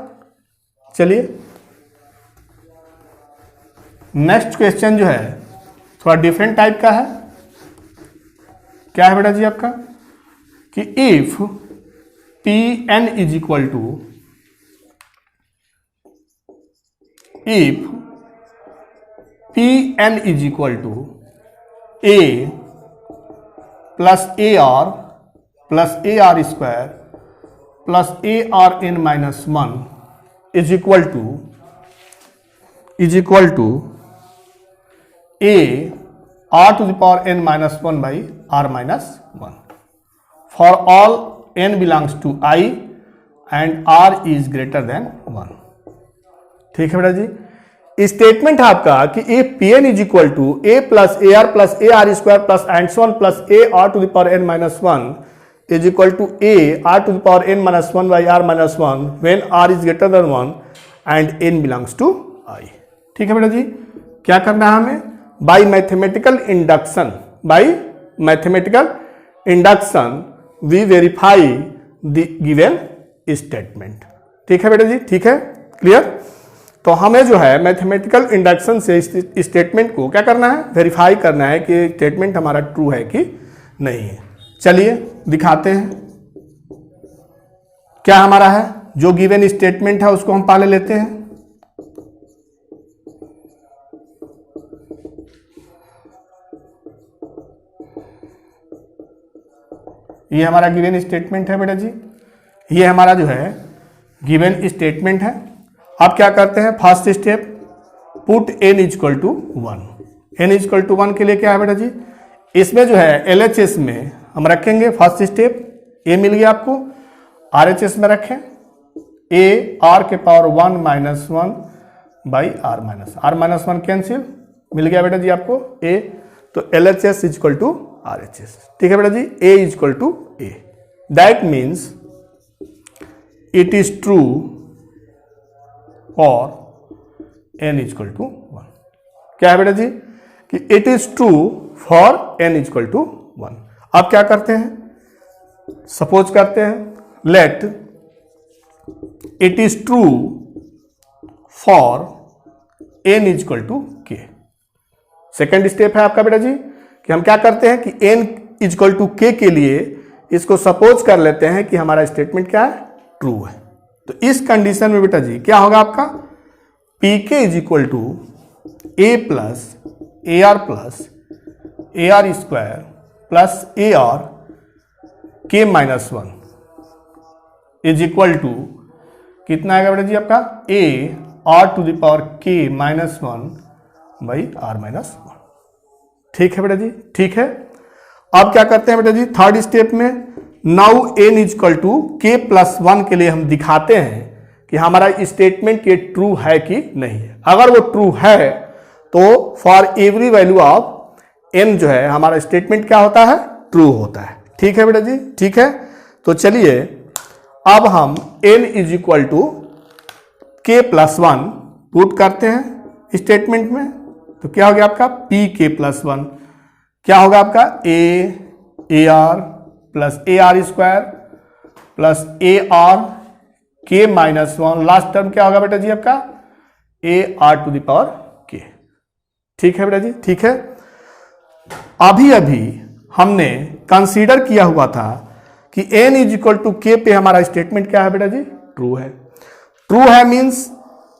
चलिए नेक्स्ट क्वेश्चन जो है थोड़ा डिफरेंट टाइप का है। क्या है बेटा जी आपका कि if Pn is equal to, if Pn is equal to A plus AR plus AR square plus ARn minus 1 is equal to A R to the power n minus 1 by R minus 1 for all n belongs to I and R is greater than 1। ठीक है बेटा जी, statement है आपका कि if Pn is equal to A plus AR plus AR square plus and so on plus AR to the power n minus 1 is equal to A R to the power n minus 1 by R minus 1 when R is greater than 1 and n belongs to I। ठीक है बेटा जी, क्या करना है हमें by mathematical induction we verify the given statement। ठीक है बेटा जी, ठीक है, क्लियर। तो हमें जो है मैथमेटिकल इंडक्शन से स्टेटमेंट को क्या करना है, वेरीफाई करना है कि स्टेटमेंट हमारा ट्रू है कि नहीं है। चलिए दिखाते हैं क्या हमारा है, जो गिवन स्टेटमेंट है उसको हम पहले लेते हैं। ये हमारा गिवन स्टेटमेंट है बेटा जी, ये हमारा जो है गिवन स्टेटमेंट है। अब क्या करते हैं, first step, put n equal to 1। n equal to 1 के लिए क्या है बेटा जी, इसमें जो है LHS में हम रखेंगे फर्स्ट स्टेप, a मिल गया आपको, RHS में रखें a r के power 1 minus 1 by r minus 1 cancel, मिल गया बेटा जी आपको a, तो LHS इक्वल टू RHS। ठीक है बेटा जी, a equal to a, that means it is true for n equal to 1। क्या है बेटा जी कि it is true for n equal to 1। अब क्या करते हैं, सपोज करते हैं, let it is true for n equal to k। Second step है आपका बेटा जी कि हम क्या करते हैं कि n इक्वल टू k के लिए इसको सपोज कर लेते हैं कि हमारा स्टेटमेंट क्या है, ट्रू है। तो इस कंडीशन में बेटा जी क्या होगा आपका, pk is equal to a plus AR square plus AR k minus 1 is equal to कितना आएगा बेटा जी आपका, a r to the power k minus 1 by r minus 1। ठीक है बेटा जी, ठीक है। अब क्या करते हैं बेटा जी, थर्ड स्टेप में, now n equal to k plus 1 के लिए हम दिखाते हैं कि हमारा स्टेटमेंट ये ट्रू है कि नहीं है। अगर वो ट्रू है तो for every value of n जो है हमारा स्टेटमेंट क्या होता है, ट्रू होता है। ठीक है बेटा जी, ठीक है। तो चलिए अब हम n is equal to k plus 1 put करते हैं स्टेटमेंट में, तो क्या हो गया आपका pk प्लस 1, क्या होगा आपका AR plus AR square plus AR k minus 1, last term क्या होगा बेटा जी आपका AR to the power k। ठीक है बेटा जी, ठीक है। अभी अभी हमने कंसीडर किया हुआ था कि n is equal to k पे हमारा स्टेटमेंट क्या है बेटा जी, ट्रू है। ट्रू है मीन्स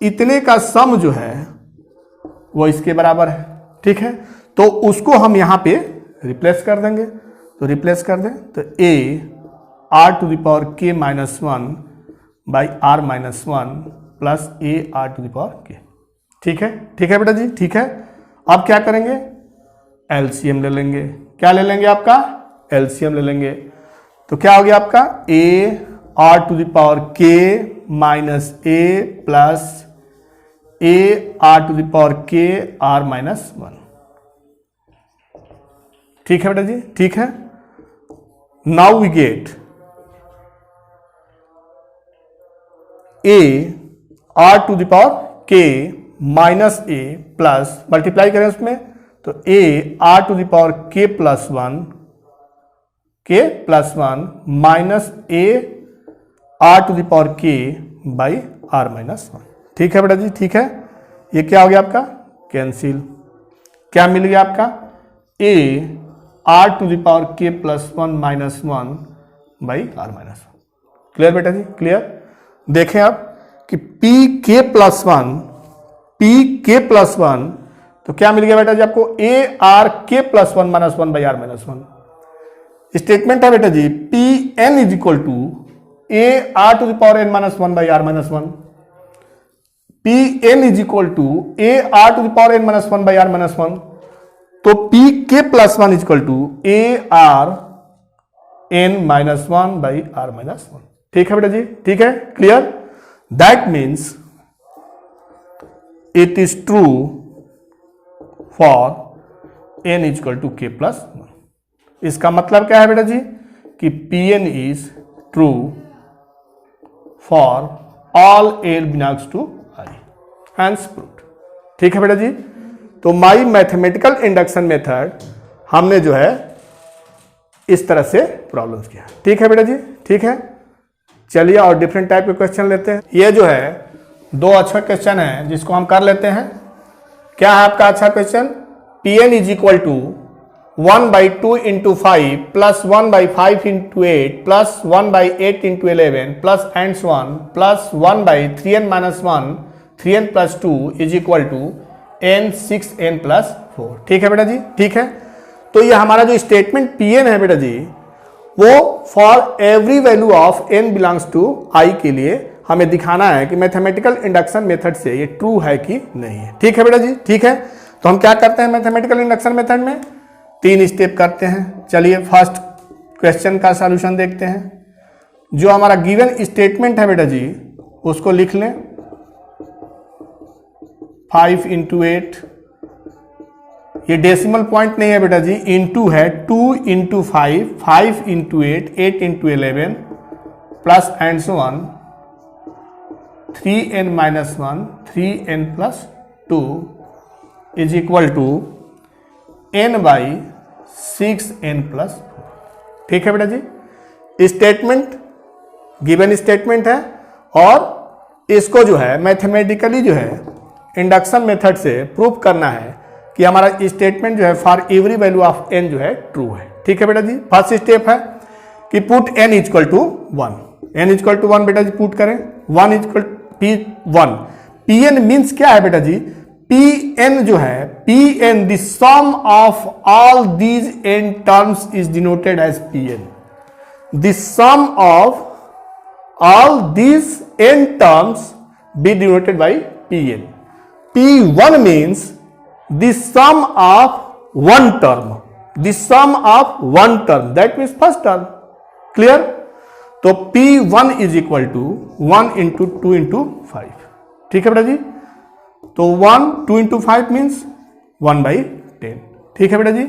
इतने का सम जो है वो इसके बराबर है। ठीक है, तो उसको हम यहां पे रिप्लेस कर देंगे, तो रिप्लेस कर दें तो a r to the power k minus 1 by r minus 1 plus a r to the power k। ठीक है, ठीक है बेटा जी, ठीक है। अब क्या करेंगे, एलसीएम ले लेंगे। क्या ले लेंगे आपका, एलसीएम ले लेंगे, तो क्या हो गया आपका a r to the power k minus a plus a r to the power k r minus 1। ठीक है बेटा जी, ठीक है। Now we get a r to the power k minus a plus, multiply करें उसमें तो a r to the power k plus 1 minus a r to the power k by r minus 1। ठीक है बेटा जी, ठीक है। ये क्या हो गया आपका, कैंसिल, क्या मिल गया आपका a r to the power k plus 1 minus 1 by r minus 1। Clear बेटा जी, क्लियर। देखें आप कि pk प्लस 1 तो क्या मिल गया बेटा जी आपको a r k plus 1 minus 1 by r minus 1। Statement है बेटा जी pn is equal to a r to the power n minus 1 by r minus 1। pn is equal to a r to the power n minus 1 by r minus 1, तो pk plus 1 is equal to a r n minus 1 by r minus 1। ठीक है बेटा जी, ठीक है, clear. That means it is true for n equal to k plus 1। इसका मतलब क्या है बेटा जी कि pn is true for all l belongs to i, hence proved. ठीक है बेटा जी। तो माई मैथमेटिकल इंडक्शन मेथड हमने जो है इस तरह से प्रॉब्लम्स किया। ठीक है बेटा जी, ठीक है। चलिए और डिफरेंट टाइप के क्वेश्चन लेते हैं। ये जो है दो अच्छा क्वेश्चन है जिसको हम कर लेते हैं। क्या है आपका अच्छा question, pn is equal to 1/2 into 5 plus 1/5 into 8 plus 1/8 into 11 plus and 1 plus 1/3n minus 1 3n plus 2 is equal to n 6n plus 4। ठीक है बेटा जी, ठीक है। तो ये हमारा जो स्टेटमेंट pn है बेटा जी वो for every value of n belongs to i के लिए हमें दिखाना है कि मैथमेटिकल इंडक्शन मेथड से ये ट्रू है कि नहीं है। ठीक है बेटा जी, ठीक है। तो हम क्या करते हैं मैथमेटिकल इंडक्शन मेथड में, 3 स्टेप करते हैं। चलिए फर्स्ट क्वेश्चन का सॉल्यूशन देखते हैं। जो हमारा गिवन स्टेटमेंट है बेटा जी उसको लिख लें, 5 × 8, ये डेसिमल पॉइंट नहीं है बेटा जी, इंटू है, 2 × 5, 5 × 8, 8 × 11 plus and so on, 3n - 1, 3n + 2 is equal to n/6n + 4। ठीक है बेटा जी, स्टेटमेंट गिवन स्टेटमेंट है और इसको जो है मैथमेटिकली जो है इंडक्शन मेथड से प्रूव करना है कि हमारा स्टेटमेंट जो है for every value of n जो है ट्रू है। ठीक है बेटा जी, फर्स्ट स्टेप है कि पुट n = 1, n = 1 बेटा जी पुट करें, 1 = P1, Pn मीन्स क्या है बेटा जी, Pn जो है, Pn the sum of all these n terms is denoted as Pn, the sum of all these n terms be denoted by Pn. P1 means the sum of one term, the sum of one term, that means first term. Clear? तो P1 is equal to 1 × 2 × 5। ठीक है बेटा जी, तो 1 2 × 5 means 1/10। ठीक है बेटा जी,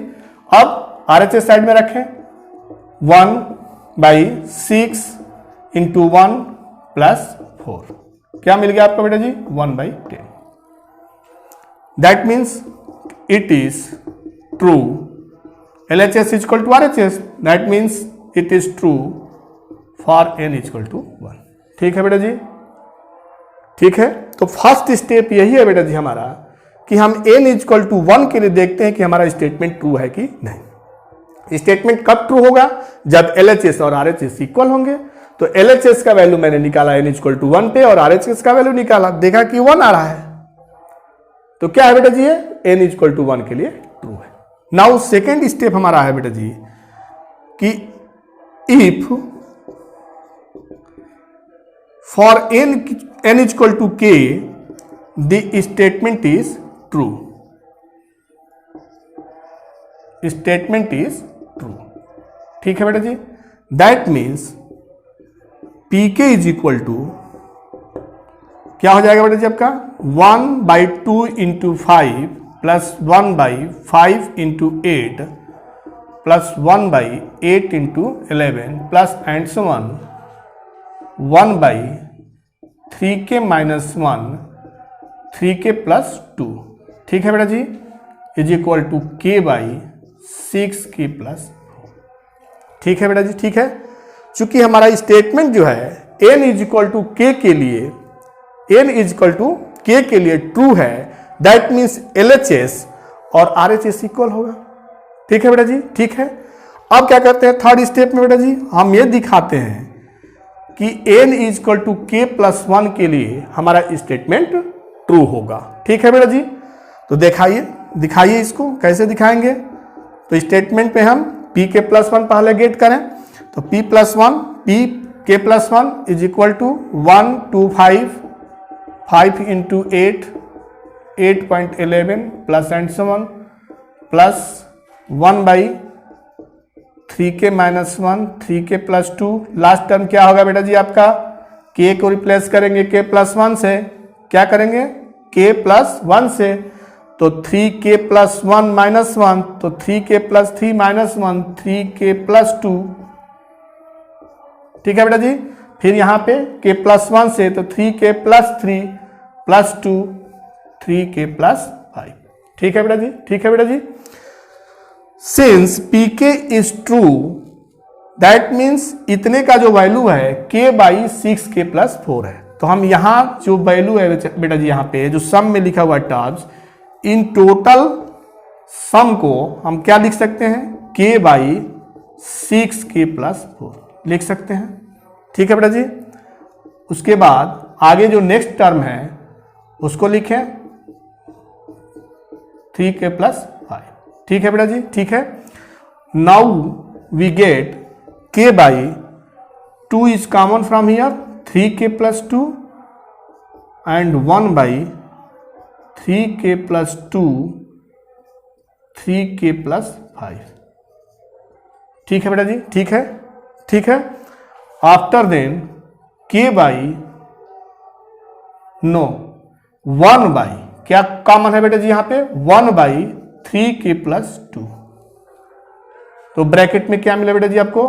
अब RHS साइड में रखें, 1/6 × 1 + 4, क्या मिल गया आपका बेटा जी, 1/10। That means it is true, LHS = RHS, that means it is true for n = 1। ठीक है बेटा जी, ठीक है। तो फर्स्ट स्टेप यही है बेटा जी हमारा कि हम n = 1 के लिए देखते हैं कि हमारा स्टेटमेंट ट्रू है कि नहीं। स्टेटमेंट कब ट्रू होगा, जब LHS और RHS इक्वल होंगे। तो LHS का वैल्यू मैंने निकाला n = 1 पे और RHS का वैल्यू निकाला, देखा कि 1 आ रहा है, तो क्या है बेटा जी, ये n = 1 के लिए ट्रू है। नाउ सेकेंड स्टेप हमारा है बेटा जी कि if for n = k the statement is true, statement is true. ठीक है बेटा जी, that means Pk is equal to क्या हो जाएगा बेटा जी आपका, 1/2 × 5 plus 1/5 × 8 plus 1/8 × 11 plus and so on 1/3k - 1 3k + 2। ठीक है बेटा जी, इज इक्वल टू k/6k + 4। ठीक है बेटा जी, ठीक है। चूंकि हमारा स्टेटमेंट जो है n = k के लिए, n = k के लिए ट्रू है, दैट मीन्स LHS और RHS इक्वल होगा। ठीक है बेटा जी, ठीक है। अब क्या करते हैं थर्ड स्टेप में बेटा जी, हम ये दिखाते हैं कि n = k + 1 के लिए हमारा स्टेटमेंट ट्रू होगा। ठीक है बेटा जी, तो दिखाइए इसको कैसे दिखाएंगे। तो स्टेटमेंट पे हम Pk + 1 पहले गेट करें, तो P + 1 Pk + 1 is equal to 1 2 5 5 × 8 8.11 plus and so on plus 1/3k - 1 3k + 2। Last term क्या होगा बेटा जी आपका, k को रिप्लेस करेंगे k + 1 से, क्या करेंगे k + 1 से, तो 3k + 1 - 1, तो 3k + 3 - 1 3k + 2। ठीक है बेटा जी, फिर यहां पे k + 1 से, तो 3k + 3 + 2 3k + 5। ठीक है बेटा जी, ठीक है बेटा जी। Since Pk is true, that means इतने का जो वैल्यू है k/6k + 4 है। तो हम यहां जो वैल्यू है बेटा जी, यहां पे जो सम में लिखा हुआ टर्म्स, इन टोटल सम को हम क्या लिख सकते हैं, k/6k + 4 लिख सकते हैं। ठीक है बेटा जी। उसके बाद आगे जो नेक्स्ट टर्म है उसको लिखें 3k + 5। ठीक है बेटा जी, ठीक है। Now we get k by 2 is common from here 3k plus 2 and 1 by 3k plus 2 3k plus 5। ठीक है बेटा जी, ठीक है, ठीक है। After then k by no 1 by, क्या कॉमन है बेटा जी यहाँ पे, 1 बाई 3k प्लस 2। तो ब्रैकेट में क्या मिला बेटा जी आपको,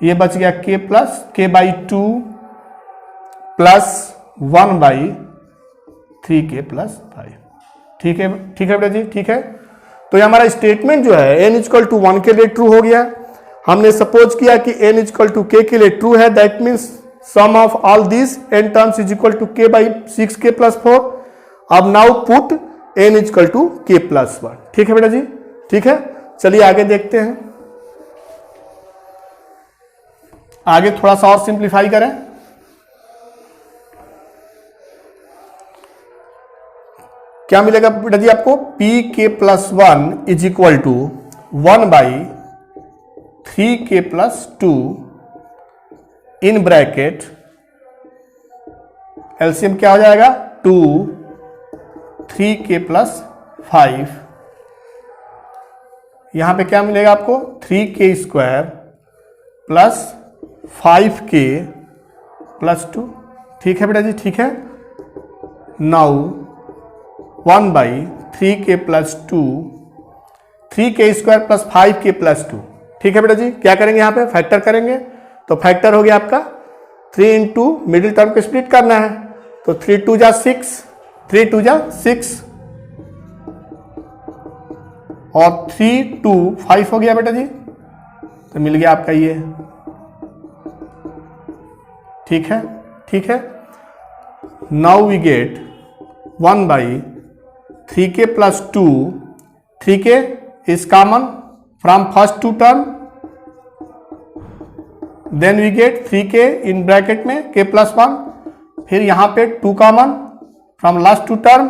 ये बच गया k by 2 plus 1 by 3k plus 5। ठीक है, ठीक है बेटा जी, ठीक है। तो ये हमारा स्टेटमेंट जो है n इक्वल टू 1 के लिए ट्रू हो गया। हमने सपोज किया कि n इक्वल टू k के लिए ट्रू है, that means sum of all this n terms is equal to k by 6k plus 4। अब now put n equal to k plus 1। ठीक है बेटा जी, ठीक है। चलिए आगे देखते हैं, आगे थोड़ा सा और सिंप्लीफाई करें। क्या मिलेगा बेटा जी आपको, pk plus 1 is equal to 1 by 3k plus 2 in bracket LCM क्या हो जाएगा 2 3k प्लस 5। यहां पे क्या मिलेगा आपको 3k square plus 5k plus 2। ठीक है बेटा जी, ठीक है। Now 1 by 3k plus 2 3k square plus 5k plus 2। ठीक है बेटा जी, क्या करेंगे यहाँ पे फैक्टर करेंगे। तो फैक्टर हो गया आपका 3 इंटू मिडिल टर्म को स्प्लिट करना है, तो 3 2 जा 6, 3 2 जा 6 और 3 2 5 हो गया बेटा जी। तो मिल गया आपका ये। ठीक है, ठीक है। Now we get 1 by 3k plus 2, 3k is common from first two term, then we get 3k in bracket में k प्लस 1, फिर यहां पे 2 common from last two term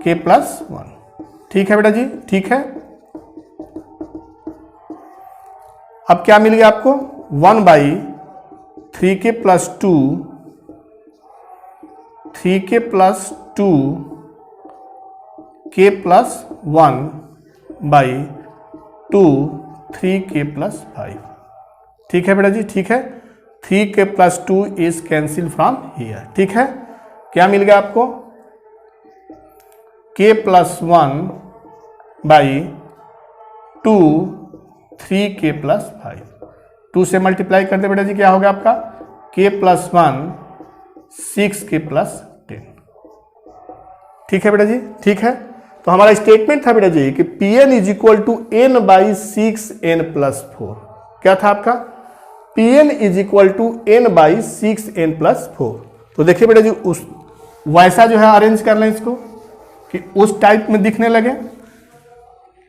k plus 1। ठीक है बेटा जी, ठीक है। अब क्या मिल गया आपको 1 by 3k plus 2 3k plus 2 k plus 1 by 2 3k plus 5। ठीक है बेटा जी, ठीक है। 3k plus 2 is cancel from here. ठीक है, क्या मिल गया आपको k plus 1 by 2 3k plus 5। 2 से मल्टीप्लाई करते बेटा जी क्या होगा आपका k प्लस 1 6k प्लस 10। ठीक है बेटा जी, ठीक है। तो हमारा स्टेटमेंट था बेटा जी कि Pn is equal to n by 6n plus 4। क्या था आपका Pn is equal to n by 6n plus 4। तो देखिए बेटा जी उस वैसा जो है अरेंज कर लें इसको कि उस टाइप में दिखने लगे।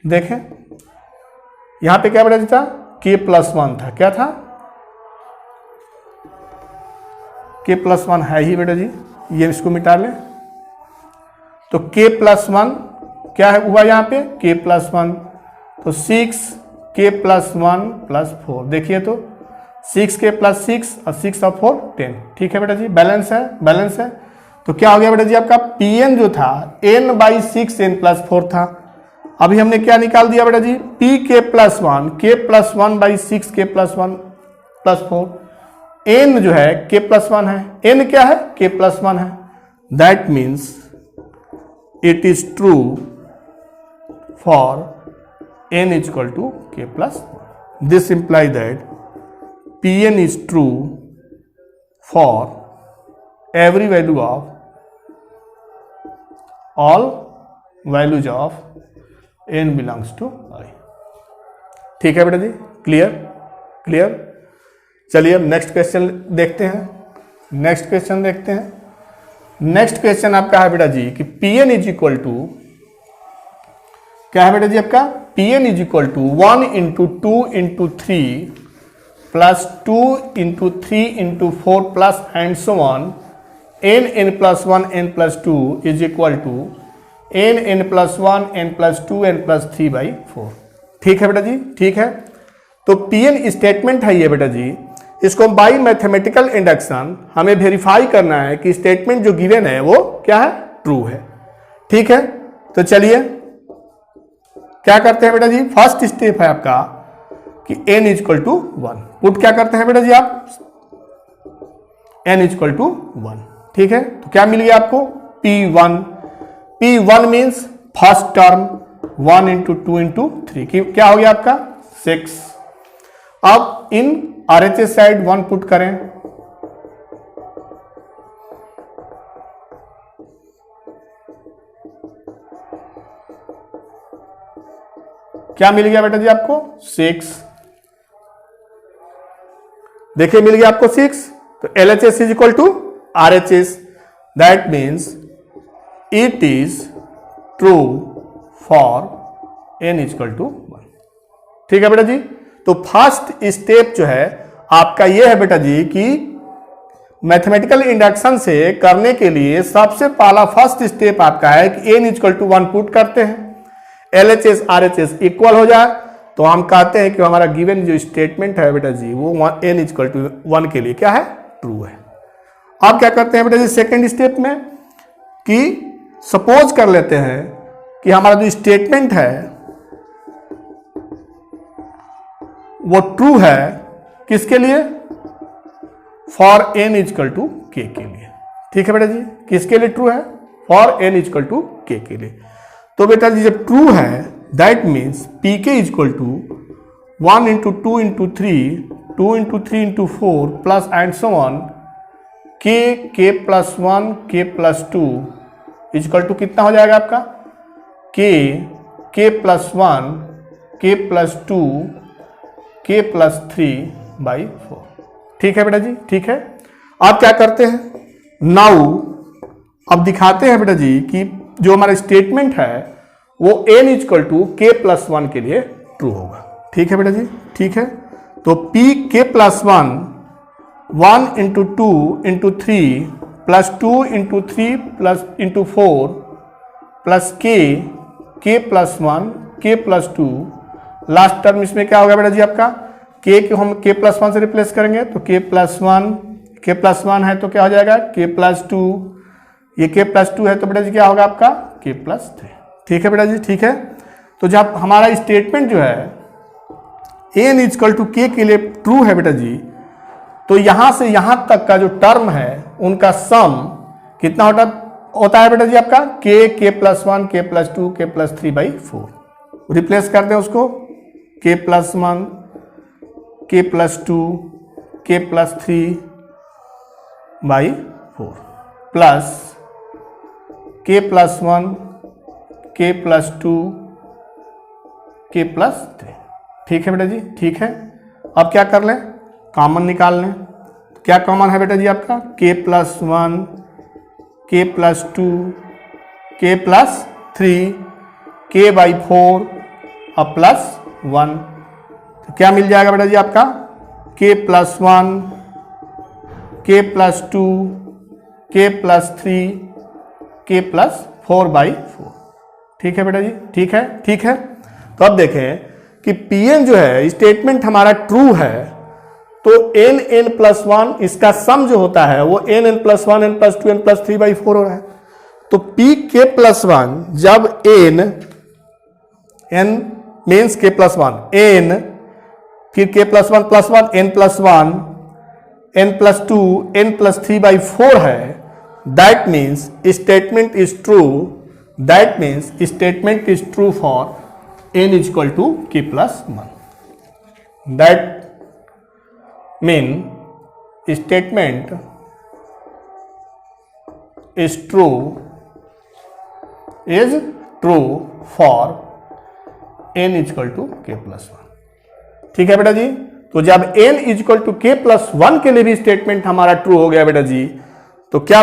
देखें यहां पे क्या बेटा जी था k प्लस 1 था, क्या था k प्लस 1 है ही बेटा जी, ये इसको मिटा लें। तो k प्लस 1 क्या है हुआ यहाँ पे k प्लस 1, तो 6k प्लस 1 प्लस 4। देखिए तो 6k प्लस 6 और 6 और 4 10। ठीक है बेटा जी, बैलेंस है, बैलेंस है। तो क्या हो गया बेटा जी आपका Pn जो था n बाई 6n प्लस 4 था। अभी हमने क्या निकाल दिया बेटा जी pk plus 1 k plus 1 by 6k plus 1 plus 4। n जो है k प्लस 1 है, n क्या है k प्लस 1 है। That means it is true for n is equal to k plus 1. This implies that Pn is true for every value of all values of n belongs to I. ठीक है बेटा जी, clear clear. चलिए अब next question देखते हैं, next question देखते हैं। नेक्स्ट क्वेश्चन आपका है बेटा जी कि Pn इज इक्वल टू क्या है बेटा जी आपका Pn is equal to 1 into 2 into 3 plus 2 into 3 into 4 plus and so on n plus 1 n plus 2 is equal to n plus 1 n plus 2 n plus 3 by 4। ठीक है बेटा जी, ठीक है। तो पीएन स्टेटमेंट है ये बेटा जी, इसको बाई मैथमेटिकल इंडक्शन हमें वेरीफाई करना है कि स्टेटमेंट जो गिवन है वो क्या है, ट्रू है। ठीक है, तो चलिए क्या करते हैं बेटा जी, फर्स्ट स्टेप है आपका कि n इक्वल टू 1 पुट क्या करते हैं बेटा जी आप, n इक्वल टू 1। ठीक है, तो क्या मिल गया आपको, P1। P1 means first term 1 into 2 into 3 क्या हो गया आपका 6। अब इन RHS साइड 1 पुट करें, क्या मिल गया बेटा जी आपको 6। देखिए मिल गया आपको 6, तो LHS is equal to RHS, that means it is true for n equal to 1। ठीक है बेटा जी, तो फर्स्ट स्टेप जो है आपका ये है बेटा जी कि मैथमेटिकल इंडक्शन से करने के लिए सबसे पहला फर्स्ट स्टेप आपका है कि n इक्वल टू 1 पुट करते हैं, LHS RHS इक्वल हो जाए तो हम कहते हैं कि हमारा गिवन जो स्टेटमेंट है बेटा जी वो n इक्वल टू 1 के लिए क्या है, ट्रू है। अब क्या करते हैं बेटा जी सेकेंड स्टेप में कि सपोज कर लेते हैं कि हमारा जो स्टेटमेंट है वो ट्रू है, किसके लिए, for n equal to k के लिए। ठीक है बेटा जी, किसके लिए ट्रू है, for n equal to k के लिए। तो बेटा जी जब ट्रू है that means p k equal to 1 into 2 into 3 2 into 3 into 4 plus and so on k plus 1 k plus 2 equal to कितना हो जाएगा आपका के प्लस 1 के प्लस 2 के प्लस 3 बाई 4। ठीक है बेटा जी, ठीक है। अब क्या करते हैं, नाउ अब दिखाते हैं बेटा जी कि जो हमारा स्टेटमेंट है वो n equal to k plus 1 के लिए ट्रू होगा। ठीक है बेटा जी, ठीक है। तो p के plus 1 into 2 into 3 plus 2 into 3 plus into 4 plus के plus 1 k plus 2, last term इसमें क्या होगा बेटा जी आपका के को हम के प्लस 1 से रिप्लेस करेंगे तो के प्लस 1 है तो क्या हो जाएगा के प्लस 2, ये के प्लस 2 है तो बेटा जी क्या होगा आपका के प्लस 3। ठीक है बेटा जी, ठीक है। तो जब हमारा स्टेटमेंट जो है n इक्वल टू के लिए ट्रू है बेटा जी, तो यहां से यहां तक का जो टर्म है उनका सम कितना होता है बेटा जी आपका के प्लस 1 के प्लस 2 के प्लस 3 बाई 4। रिप्लेस कर दें उसको के प्लस 1 के प्लस 2 के प्लस 3 बाई 4 प्लस के प्लस 1 के प्लस 2 के प्लस 3। ठीक है बेटा जी, ठीक है। अब क्या कर लें, कॉमन निकाल लें। तो क्या कॉमन है बेटा जी आपका के प्लस 1 के प्लस 2 के प्लस 3 के बाई 4 और प्लस 1। तो क्या मिल जाएगा बेटा जी आपका के प्लस 1 के प्लस 2 के प्लस 3 के प्लस 4 बाई 4। ठीक है बेटा जी, ठीक है, ठीक है। तो अब देखें कि Pn जो है स्टेटमेंट हमारा ट्रू है तो n प्लस 1 इसका सम जो होता है वो n plus 1 n plus 2 n plus 3 by 4 हो रहा है। तो p के प्लस 1 जब n मीन्स के प्लस 1 n फिर के plus 1 plus 1 n plus 1 n plus 2 n plus 3 by 4 है, that means statement is true, that means statement is true for n is equal to k plus 1. That mean statement is true for n is equal to k plus 1. ठीक है बेटा जी। तो जब n is equal to k plus 1 के लिए भी statement हमारा ट्रू हो गया बेटा जी, तो क्या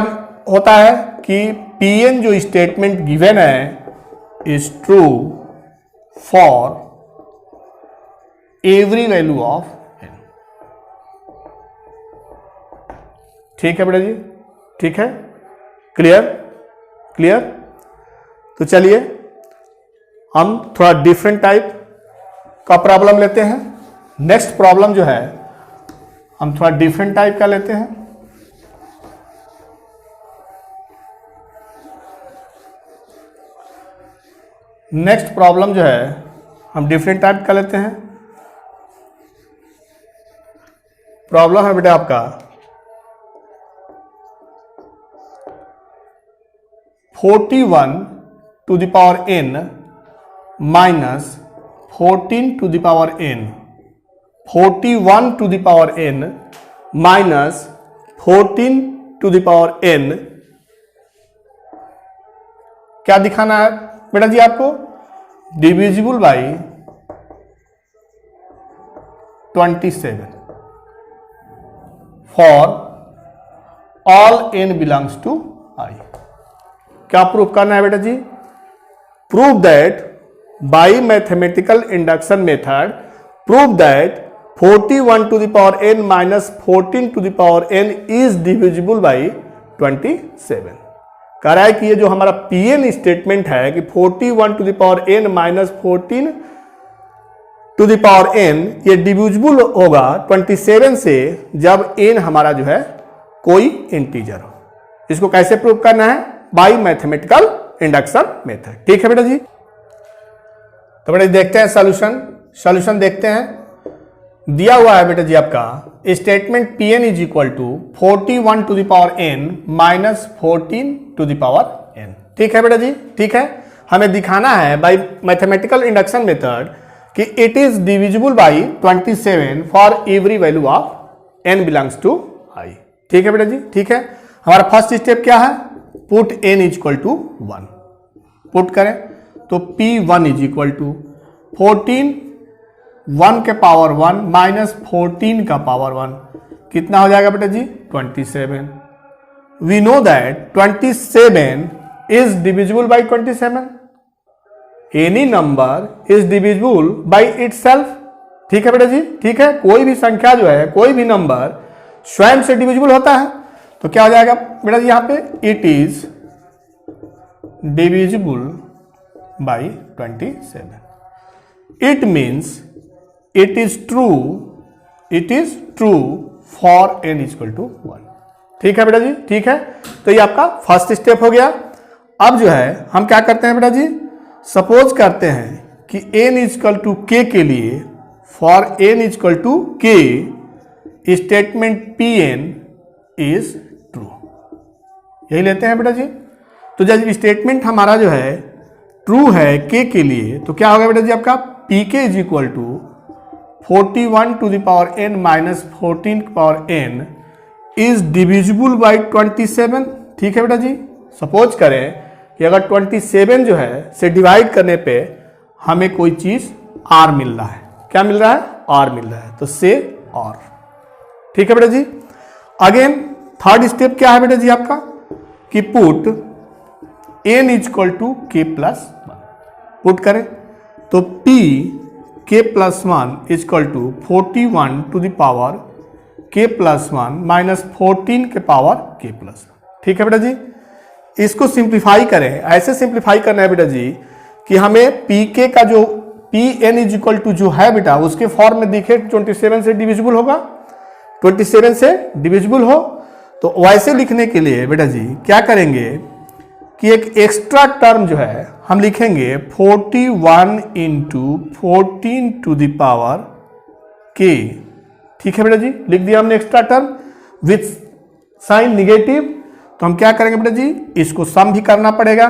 होता है कि Pn जो स्टेटमेंट गिवन है is true for every value of n। ठीक है बेटा जी, ठीक है, क्लियर क्लियर। तो चलिए हम थोड़ा डिफरेंट टाइप का प्रॉब्लम लेते हैं। नेक्स्ट प्रॉब्लम जो है हम थोड़ा डिफरेंट टाइप का लेते हैं। नेक्स्ट प्रॉब्लम जो है हम डिफरेंट टाइप का लेते हैं। प्रॉब्लम है बेटा आपका 41 to the power n minus 14 to the power n, 41 to the power n minus 14 to the power n। क्या दिखाना है बेटा जी आपको? Divisible by 27 for all n belongs to i। क्या प्रूव करना है बेटा जी? Prove that by mathematical induction method, prove that 41 to the power n minus 14 to the power n is divisible by 27। कह रहा है कि ये जो हमारा pn स्टेटमेंट है कि 41 to the power n minus 14 to the power n ये डिविजिबल होगा 27 से जब n हमारा जो है कोई इंटीजर हो। इसको कैसे प्रूव करना है? By mathematical induction method. ठीक है बेटा जी। तो बेटा देखते हैं सॉल्यूशन देखते हैं। दिया हुआ है बेटा जी आपका statement pn is equal to 41 to the power n minus 14 to the power n। ठीक है बेटा जी, ठीक है। हमें दिखाना है बाई मैथमेटिकल इंडक्शन मेथड कि it is divisible by 27 for every value of n belongs to i। ठीक है बेटा जी, ठीक है। हमारा फर्स्ट स्टेप क्या है? Put n is equal to 1 put करें तो p1 इज इक्वल टू 14 1 के पावर 1 माइनस 14 का पावर 1 कितना हो जाएगा बेटा जी? 27। We know that 27 is divisible by 27। Any number is divisible by itself. ठीक है बेटा जी, ठीक है। कोई भी संख्या जो है, कोई भी नंबर स्वयं से डिविजिबल होता है। तो क्या हो जाएगा बेटा जी यहां पे? It is divisible by 27। It means it is true for n equal to 1। ठीक है बेटा जी, ठीक है। तो ये आपका फर्स्ट स्टेप हो गया। अब जो है हम क्या करते हैं बेटा जी? सपोज करते हैं कि n इक्वल टू k के लिए, for n equal to k statement pn is true. यही लेते हैं बेटा जी। तो जब स्टेटमेंट हमारा जो है ट्रू है k के लिए, तो क्या होगा बेटा जी आपका? pk is equal to 41 to the power n minus 14 power n is divisible by 27। ठीक है बेटा जी। सपोज करें कि अगर 27 जो है से डिवाइड करने पे हमें कोई चीज r मिल रहा है। क्या मिल रहा है? r मिल रहा है। तो से r। ठीक है बेटा जी। अगेन थर्ड स्टेप क्या है बेटा जी आपका? कि put n is equal to k plus 1 put करें तो p k plus 1 is equal to 41 to the power k plus 1 minus 14 के पावर k प्लस 1। ठीक है बेटा जी। इसको सिंप्लीफाई करें। ऐसे सिंप्लीफाई करना है बेटा जी कि हमें pk का जो pn इज इक्वल टू जो है बेटा उसके फॉर्म में दिखे 27 से डिविजिबल होगा, 27 से डिविजिबल हो। तो वैसे लिखने के लिए बेटा जी क्या करेंगे कि एक एक्स्ट्रा टर्म जो है हम लिखेंगे 41 into 14 to the power k। ठीक है बेटा जी, लिख दिया हमने extra term with sign negative. तो हम क्या करेंगे बेटा जी? इसको सम भी करना पड़ेगा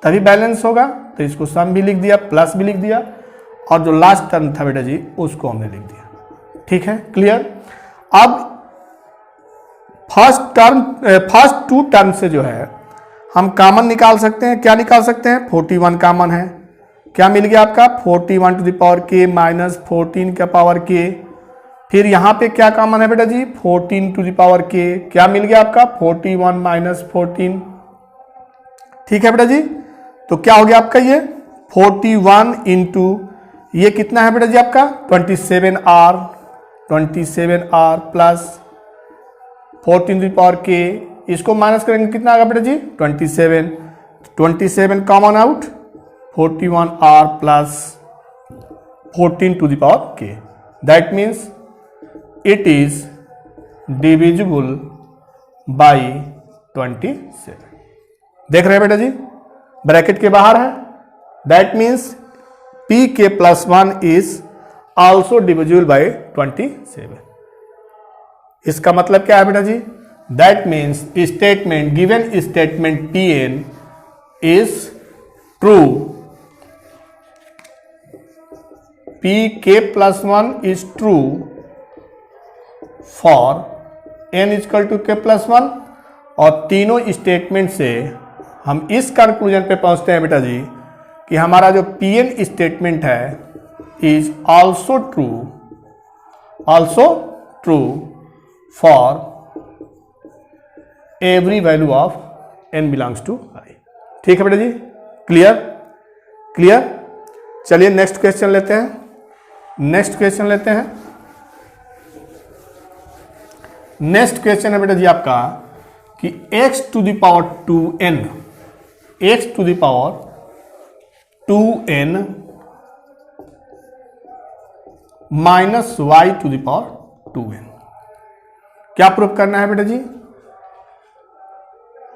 तभी बैलेंस होगा। तो इसको सम भी लिख दिया, प्लस भी लिख दिया, और जो लास्ट टर्म था बेटा जी उसको हमने लिख दिया। ठीक है, क्लियर। अब फर्स्ट टू टर्म से जो है हम कॉमन निकाल सकते हैं। क्या निकाल सकते हैं? 41 कॉमन है। क्या मिल गया आपका? 41 to the power k minus 14 का पावर k। फिर यहां पे क्या कॉमन है बेटा जी? 14 टू द पावर k। क्या मिल गया आपका? 41 माइनस 14। ठीक है बेटा जी। तो क्या हो गया आपका ये 41 इंटू ये कितना है बेटा जी आपका? 27r plus 14 to the power k। इसको माइनस करेंगे कितना आएगा बेटा जी? 27 common out, 41r plus 14 to the power k that means it is divisible by 27। देख रहे हैं बेटा जी, ब्रैकेट के बाहर है, that means p k plus 1 is also divisible by 27। इसका मतलब क्या है बेटा जी? That means statement, given statement p n is true, p k plus 1 is true for n equal to k plus 1। और तीनों स्टेटमेंट से हम इस कंक्लूजन पे पहुंचते हैं बेटा जी कि हमारा जो पी एन स्टेटमेंट है is also true for every value of n belongs to I. ठीक है बेटा जी, क्लियर। चलिए नेक्स्ट क्वेश्चन लेते हैं। नेक्स्ट क्वेश्चन है बेटा जी आपका कि x to the power 2n, x to the power 2n minus y to the power 2n, क्या प्रूव करना है बेटा जी?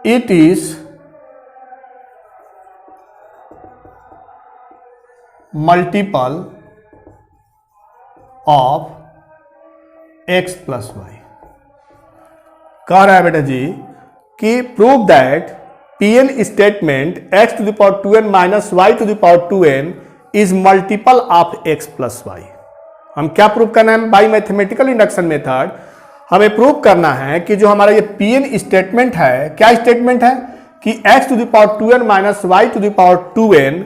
It is multiple of x plus y. कह रहा है बेटा जी कि prove that p n statement x to the power 2n minus y to the power 2n is multiple of x plus y. हम क्या प्रूव करना है? बाई मैथमेटिकल इंडक्शन मेथड हमें प्रूव करना है कि जो हमारा ये पी एन स्टेटमेंट है, क्या स्टेटमेंट है कि x to the power 2n minus y to the power 2n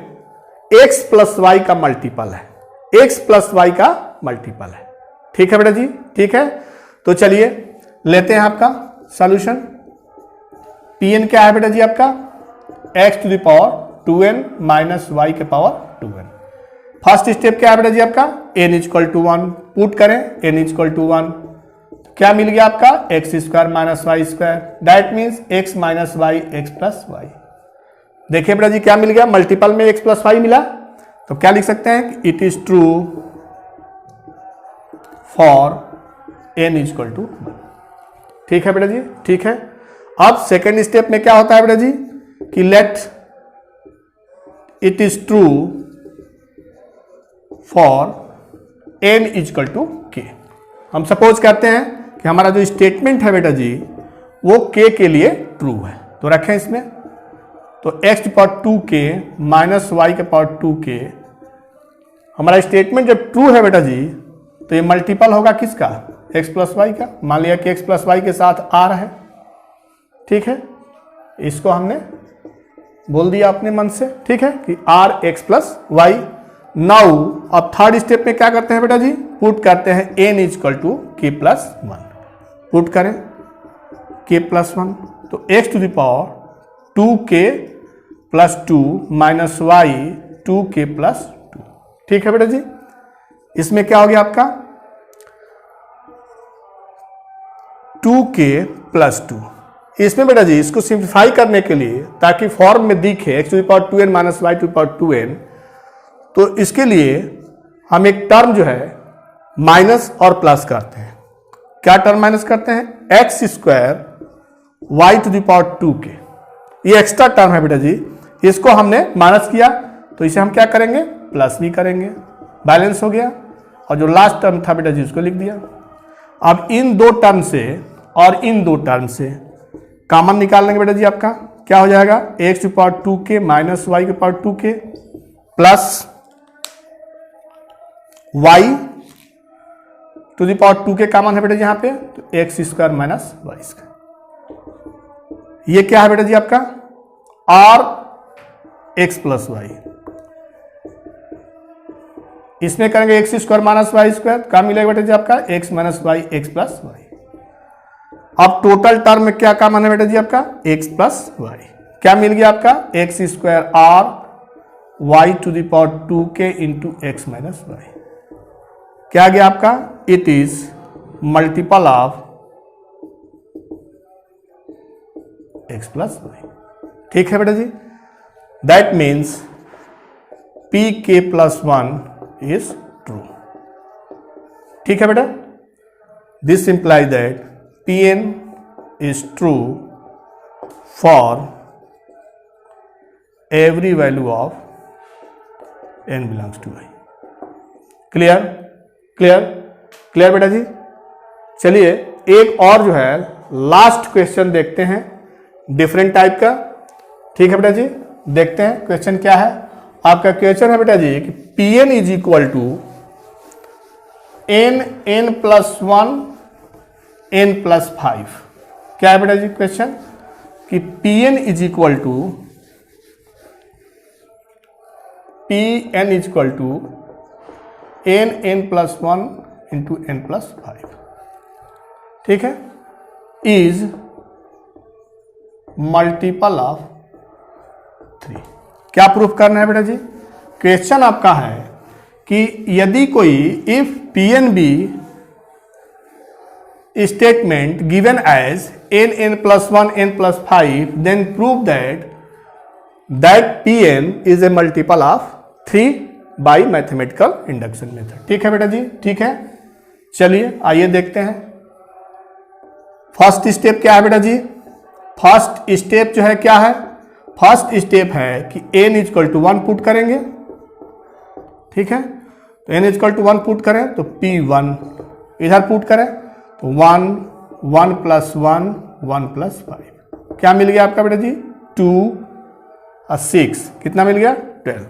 x plus y का मल्टीपल है, x प्लस वाई का मल्टीपल है। ठीक है बेटा जी, ठीक है। तो चलिए लेते हैं आपका सॉल्यूशन। Pn क्या है बेटा जी आपका? x to the power 2n minus y के पावर 2n। फर्स्ट स्टेप क्या है बेटा जी आपका? n इक्वल टू 1 पुट करें, n इक्वल टू 1, क्या मिल गया आपका? x square minus y square, that means x minus y x plus y. देखिए बेटा जी क्या मिल गया? मल्टीपल में x प्लस वाई मिला, तो क्या लिख सकते हैं कि it is true for n equal to 1। ठीक है बेटा जी, ठीक है। अब सेकेंड स्टेप में क्या होता है बेटा जी कि let it is true for n equal to k। हम सपोज करते हैं कि हमारा जो स्टेटमेंट है बेटा जी वो k के लिए ट्रू है, तो रखें इसमें, तो x की पावर 2k माइनस वाई के पावर 2k, हमारा स्टेटमेंट जब ट्रू है बेटा जी तो ये मल्टीपल होगा किसका? x प्लस वाई का। मान लिया कि x प्लस वाई के साथ r है, ठीक है, इसको हमने बोल दिया अपने मन से, ठीक है, कि r x plus y. Now अब थर्ड स्टेप में क्या करते हैं बेटा जी? पुट करते हैं n equal to k plus 1, put करें k प्लस 1, तो x to the power 2k plus 2 minus y 2k plus 2। ठीक है बेटा जी, इसमें क्या हो गया आपका? 2k plus 2। इसमें बेटा जी इसको सिंप्लीफाई करने के लिए, ताकि फॉर्म में दिखे x to the power 2n minus y to the power 2n, तो इसके लिए हम एक टर्म जो है माइनस और प्लस करते हैं। क्या टर्म माइनस करते हैं? x square y to the power 2k, ये एक्स्ट्रा टर्म है बेटा जी, इसको हमने माइनस किया, तो इसे हम क्या करेंगे? प्लस भी करेंगे, बैलेंस हो गया। और जो लास्ट टर्म था बेटा जी उसको लिख दिया। अब इन दो टर्म से और इन दो टर्म से कॉमन निकाल लेंगे बेटा जी, आपका क्या हो जाएगा? x to power 2k minus y के power 2k plus y to the power 2k common है बेटा जी यहाँ पे, तो x square minus y square. ये क्या है बेटा जी आपका? r x plus y. इसमें करेंगे x square minus y square, क्या मिलेगा बेटा जी आपका? x minus y x plus y. अब टोटल टर्म में क्या कॉमन है बेटा जी आपका? x plus Y. क्या मिल गया आपका? x square r y to the power 2k into x minus y. क्या गया आपका? It is multiple of x plus y. ठीक है बेटा जी, that means p k plus 1 is true. ठीक है बेटा, this implies that Pn is true for every value of n belongs to i। Clear clear clear बेटा जी। चलिए एक और जो है लास्ट क्वेश्चन देखते हैं डिफरेंट टाइप का। ठीक है बेटा जी, देखते हैं क्वेश्चन क्या है। आपका क्वेश्चन है बेटा जी कि Pn is equal to n plus 1 n plus 5। क्या है बेटा जी क्वेश्चन कि Pn is equal to n plus 1 into n plus 5, ठीक है, इज मल्टीपल ऑफ 3। क्या प्रूफ करना है बेटा जी? क्वेश्चन आपका है कि यदि कोई if Pn be statement given as n plus 1 n plus 5 then prove that Pn is a multiple of 3 by mathematical induction method. ठीक है बेटा जी, ठीक है। चलिए आइए देखते हैं फर्स्ट स्टेप क्या है बेटा जी। फर्स्ट स्टेप जो है क्या है, फर्स्ट स्टेप है कि n इक्वल टू 1 पुट करेंगे। ठीक है, तो n इक्वल टू 1 पुट करें तो P1 इधर पुट करें तो 1 1 प्लस 1 1 प्लस 5। क्या मिल गया आपका बेटा जी? 2 और 6 कितना मिल गया? 12।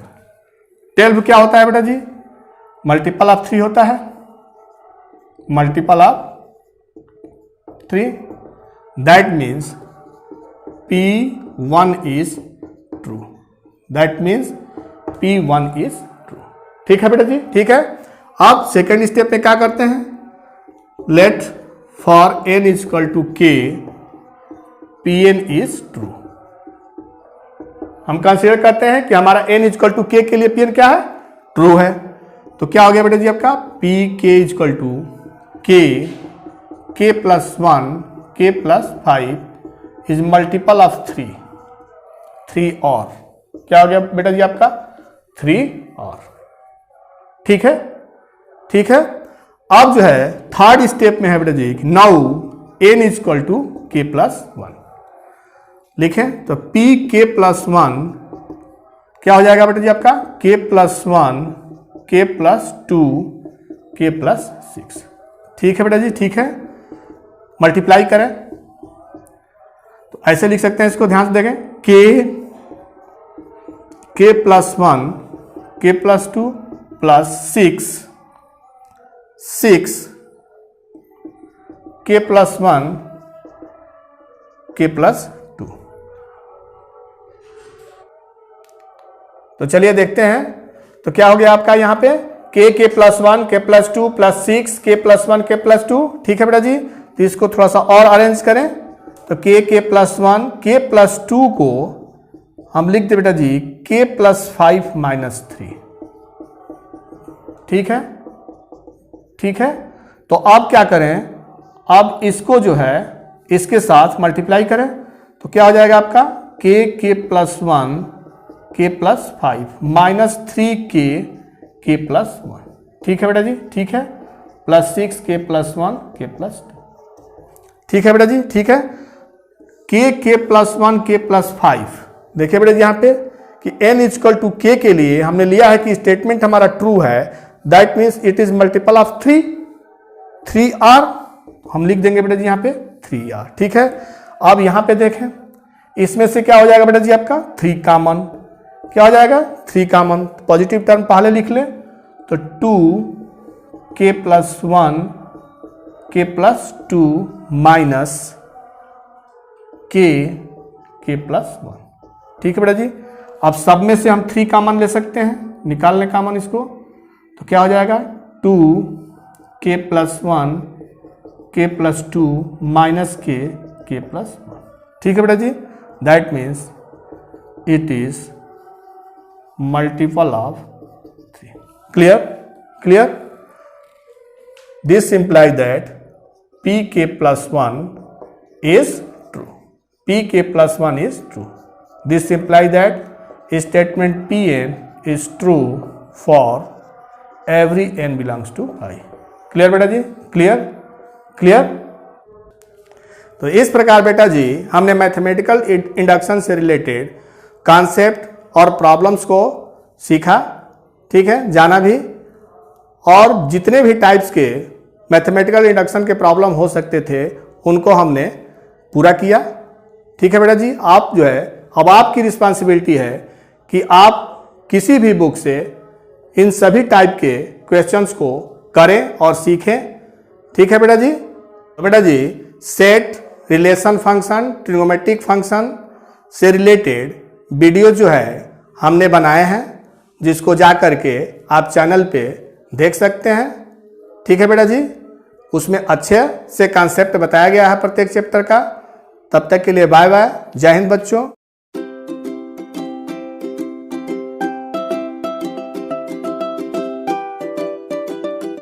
12 क्या होता है बेटा जी? मल्टीपल ऑफ 3 होता है, multiple of 3। That means P1 is true, that means P1 is true. ठीक है बेटा जी, ठीक है। अब सेकेंड स्टेप में क्या करते हैं, let for n equal to k Pn is true. हम कंसीडर करते हैं कि हमारा n इक्वल टू k के लिए Pn क्या है? ट्रू है। तो क्या हो गया बेटा जी आपका Pk equal to k plus 1 k plus 5 is multiple of 3 और क्या हो गया बेटा जी आपका? 3 और। ठीक है, ठीक है। अब जो है थर्ड स्टेप में है बेटा जी now n equal to k plus 1 लिखें तो Pk प्लस 1 क्या हो जाएगा बेटा जी आपका? k plus 1 k plus 2 k plus 6। ठीक है बेटा जी, ठीक है। मल्टीप्लाई करें तो ऐसे लिख सकते हैं, इसको ध्यान से देखें, k plus 1 k plus 2 plus 6 k plus 1 k plus 2। तो चलिए देखते हैं तो क्या हो गया आपका यहाँ पे k plus 1 k plus 2 plus 6 k plus 1 k plus 2। ठीक है बेटा जी, तो इसको थोड़ा सा और अरेंज करें तो k प्लस 1 k प्लस 2 को हम लिख दे बेटा जी k प्लस 5 माइनस 3। ठीक है, ठीक है। तो अब क्या करें, अब इसको जो है इसके साथ मल्टीप्लाई करें तो क्या हो जाएगा आपका k plus 1 k plus 5 minus 3k plus 1। ठीक है बेटा जी, ठीक है, plus 6k plus 1 k plus 2। ठीक है बेटा जी, ठीक है। k प्लस 1 k प्लस 5 देखिए बेटा जी यहाँ पे कि n इक्वल टू k के लिए हमने लिया है कि स्टेटमेंट हमारा ट्रू है, that means it is multiple of 3r हम लिख देंगे बेटा जी यहाँ पे 3r। ठीक है, अब यहाँ पे देखें इसमें से क्या हो जाएगा बेटा जी आपका 3 कॉमन। क्या हो जाएगा? 3 कॉमन। पॉजिटिव टर्म पहले लिख लें तो 2k plus 1 k plus 2 minus k plus 1। ठीक है बेटा जी। अब सब में से हम 3 कॉमन ले सकते हैं, निकाल लें कॉमन इसको तो क्या हो जाएगा 2k plus 1 k plus 2 minus k plus 1। ठीक है बेटा जी, that means it is multiple of 3। Clear clear. This implies that Pk plus 1 is true, Pk plus 1 is true. This implies that statement Pn is true for every n belongs to i। Clear बेटा जी, clear clear. तो इस प्रकार बेटा जी हमने mathematical induction से related concept और problems को सीखा, ठीक है, जाना भी, और जितने भी टाइप्स के मैथमेटिकल इंडक्शन के प्रॉब्लम हो सकते थे उनको हमने पूरा किया, ठीक है बेटा जी। आप जो है अब आपकी रिस्पॉन्सिबिलिटी है कि आप किसी भी बुक से इन सभी टाइप के क्वेश्चंस को करें और सीखें, ठीक है बेटा जी। तो बेटा जी set, relation function, trigonometric function से रिलेटेड वीडियो जो है हमने बनाए हैं, जिसको जा करके आप चैनल पे देख सकते हैं, ठीक है बेटा जी। उसमें अच्छे से कॉन्सेप्ट बताया गया है प्रत्येक चैप्टर का। तब तक के लिए बाय बाय, जय हिंद बच्चों।